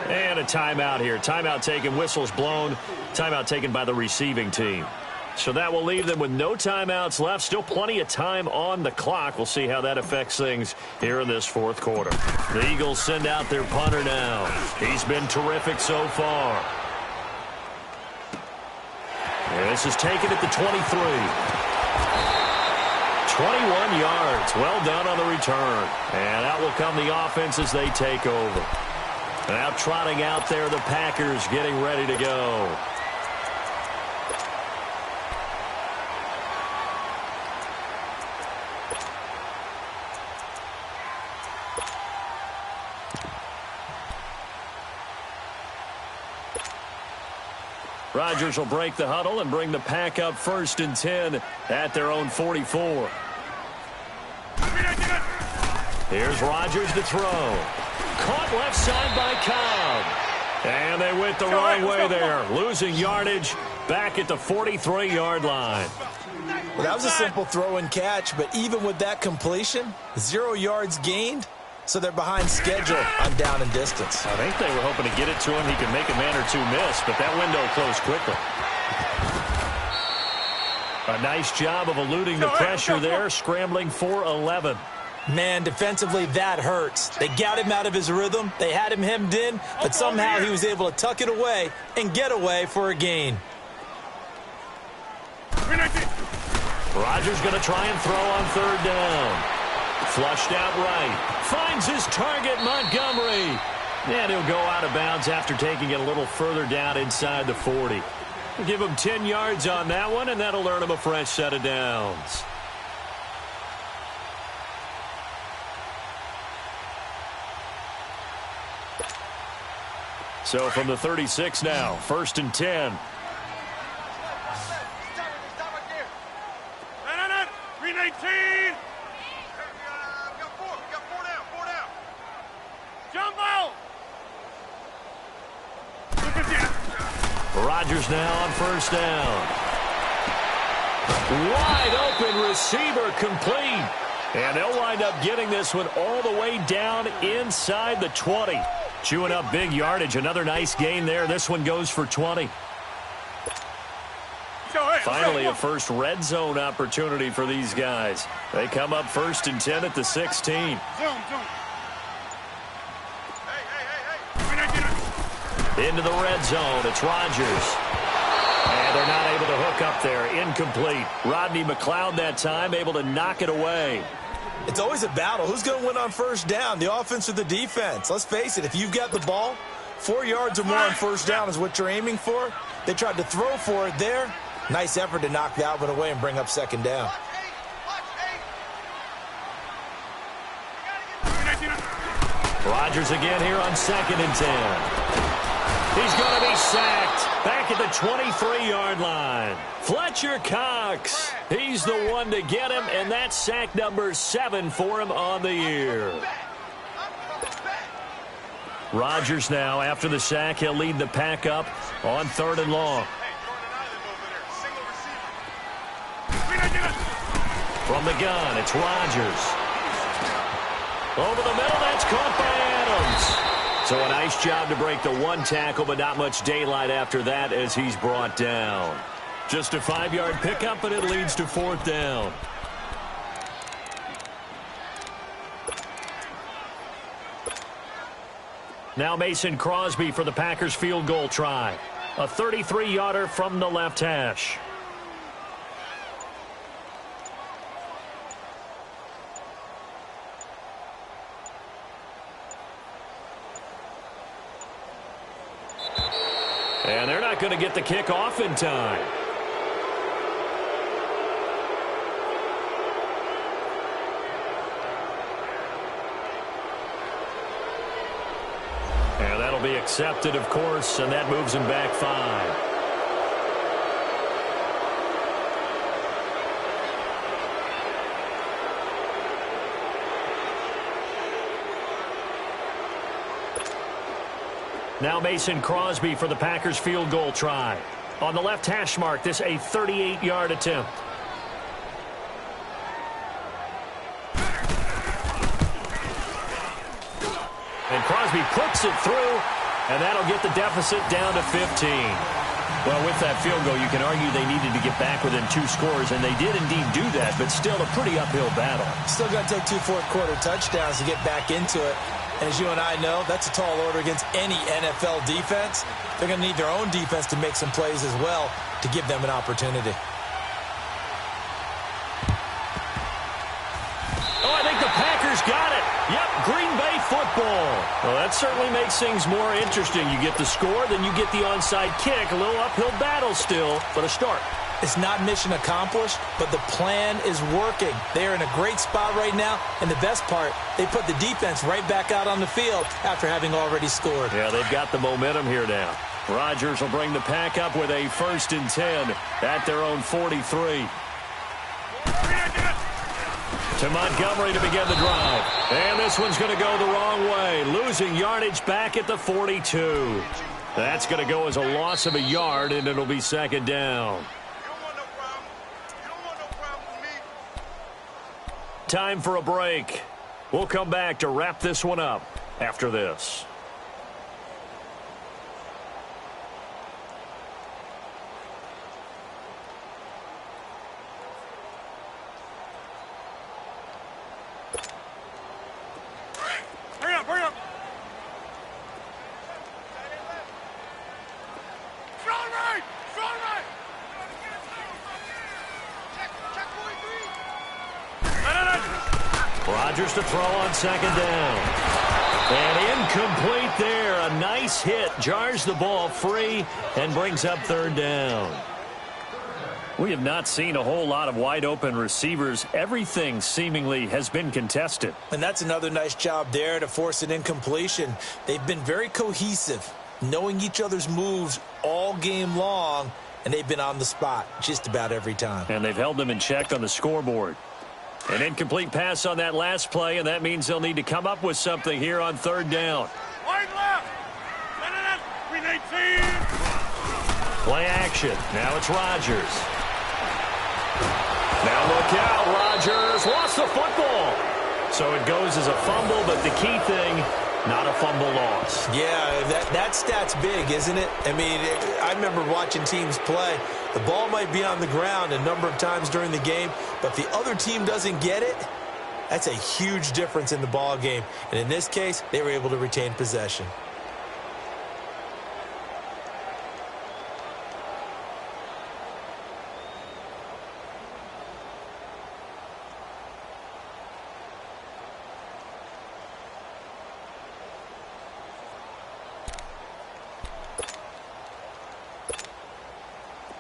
And a timeout here. Timeout taken, whistles blown. Timeout taken by the receiving team. So that will leave them with no timeouts left. Still plenty of time on the clock. We'll see how that affects things here in this 4th quarter. The Eagles send out their punter now. He's been terrific so far. And this is taken at the 23. 21 yards. Well done on the return. And out will come the offense as they take over. Now trotting out there, the Packers getting ready to go. Rodgers will break the huddle and bring the Pack up 1st and 10 at their own 44. Here's Rodgers to throw. Caught left side by Cobb. And they went the wrong way there. Losing yardage back at the 43-yard line. Well, that was a simple throw and catch, but even with that completion, 0 yards gained. So they're behind schedule on down and distance. I think they were hoping to get it to him. He could make a man or two miss, but that window closed quickly. A nice job of eluding the pressure there, scrambling for 11. Man, defensively, that hurts. They got him out of his rhythm. They had him hemmed in, but somehow he was able to tuck it away and get away for a gain. Rodgers going to try and throw on third down. Flushed out right. Finds his target, Montgomery. And he'll go out of bounds after taking it a little further down inside the 40. We'll give him 10 yards on that one, and that'll earn him a fresh set of downs. So from the 36 now, 1st and 10. No. Green 18. We got four down. Jumbo. Rodgers now on 1st down. Wide open receiver complete. And they'll wind up getting this one all the way down inside the 20. Chewing up big yardage. Another nice gain there. This one goes for 20. Finally, a first red zone opportunity for these guys. They come up 1st and 10 at the 16. Zoom. Hey. Into the red zone. It's Rodgers. And they're not able to hook up there. Incomplete. Rodney McLeod that time able to knock it away. It's always a battle. Who's going to win on 1st down, the offense or the defense? Let's face it, if you've got the ball, 4 yards or more on 1st down is what you're aiming for. They tried to throw for it there. Nice effort to knock that one away and bring up 2nd down. Rodgers again here on 2nd and 10. He's going to be sacked back at the 23-yard line. Fletcher Cox, he's the one to get him, and that's sack number 7 for him on the year. Rodgers now, after the sack, he'll lead the pack up on 3rd and long. From the gun, it's Rodgers. Over the middle, that's caught by Adams. So a nice job to break the one tackle, but not much daylight after that as he's brought down. Just a 5-yard pickup, but it leads to 4th down. Now Mason Crosby for the Packers field goal try. A 33-yarder from the left hash. And they're not going to get the kick off in time. And that'll be accepted, of course, and that moves him back 5. Now Mason Crosby for the Packers field goal try. On the left hash mark, this a 38-yard attempt. And Crosby puts it through, and that'll get the deficit down to 15. Well, with that field goal, you can argue they needed to get back within 2 scores, and they did indeed do that, but still a pretty uphill battle. Still got to take 2 fourth-quarter touchdowns to get back into it. And as you and I know, that's a tall order against any NFL defense. They're going to need their own defense to make some plays as well to give them an opportunity. Oh, I think the Packers got it. Yep, Green Bay football. Well, that certainly makes things more interesting. You get the score, then you get the onside kick. A little uphill battle still, but a start. It's not mission accomplished, but the plan is working. They're in a great spot right now, and the best part, they put the defense right back out on the field after having already scored. Yeah, they've got the momentum here now. Rodgers will bring the pack up with a 1st and 10 at their own 43. To Montgomery to begin the drive. And this one's going to go the wrong way. Losing yardage back at the 42. That's going to go as a loss of a yard, and it'll be 2nd down. Time for a break. We'll come back to wrap this one up after this. Rodgers to throw on second down. And incomplete there. A nice hit. Jars the ball free and brings up third down. We have not seen a whole lot of wide-open receivers. Everything seemingly has been contested. And that's another nice job there to force an incompletion. They've been very cohesive, knowing each other's moves all game long, and they've been on the spot just about every time. And they've held them in check on the scoreboard. An incomplete pass on that last play, and that means they'll need to come up with something here on third down. Wide left. Send it up. Green 18. Play action. Now it's Rodgers. Now look out. Rodgers lost the football. So it goes as a fumble, but the key thing, not a fumble loss. Yeah, that stat's big, isn't it? I mean, I remember watching teams play. The ball might be on the ground a number of times during the game, but if the other team doesn't get it, that's a huge difference in the ball game. And in this case, they were able to retain possession.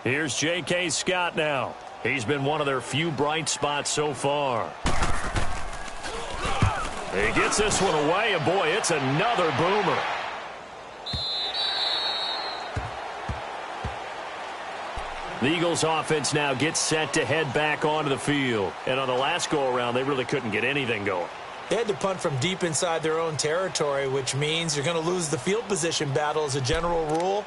Here's J.K. Scott now. He's been one of their few bright spots so far. He gets this one away, and boy, it's another boomer. The Eagles offense now gets set to head back onto the field. And on the last go-around, they really couldn't get anything going. They had to punt from deep inside their own territory, which means you're going to lose the field position battle as a general rule.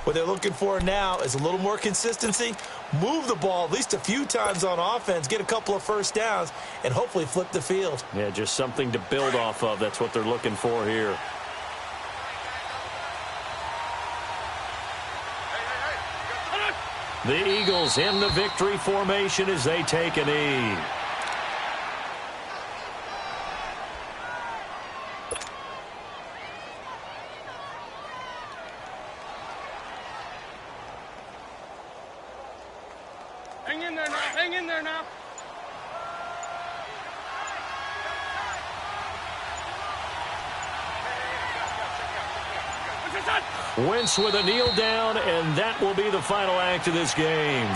What they're looking for now is a little more consistency, move the ball at least a few times on offense, get a couple of first downs, and hopefully flip the field. Yeah, just something to build off of. That's what they're looking for here. The Eagles in the victory formation as they take a knee. Hang in there now. Hang in there now. What's your son? Wentz with a kneel down, and that will be the final act of this game.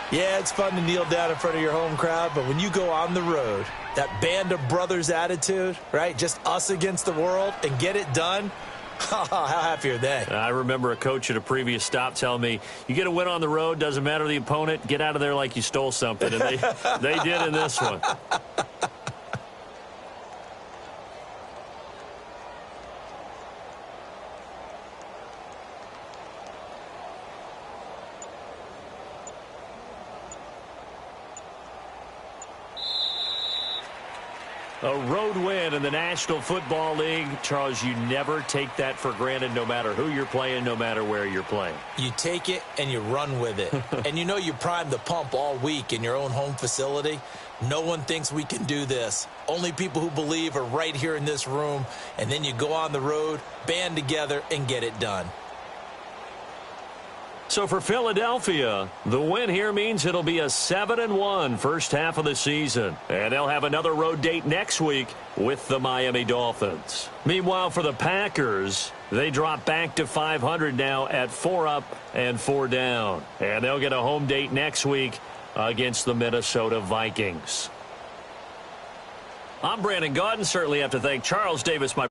Yeah, it's fun to kneel down in front of your home crowd, but when you go on the road, that band of brothers attitude, right, just us against the world, and get it done, how happy are they? I remember a coach at a previous stop telling me, you get a win on the road, doesn't matter the opponent, get out of there like you stole something, and they did in this one. A road win in the National Football League. Charles, you never take that for granted no matter who you're playing, no matter where you're playing. You take it and you run with it. And you know you primed the pump all week in your own home facility. No one thinks we can do this. Only people who believe are right here in this room. And then you go on the road, band together, and get it done. So for Philadelphia, the win here means it'll be a 7-1 first half of the season. And they'll have another road date next week with the Miami Dolphins. Meanwhile, for the Packers, they drop back to 500 now at 4 up and 4 down. And they'll get a home date next week against the Minnesota Vikings. I'm Brandon Gaudin. Certainly have to thank Charles Davis, my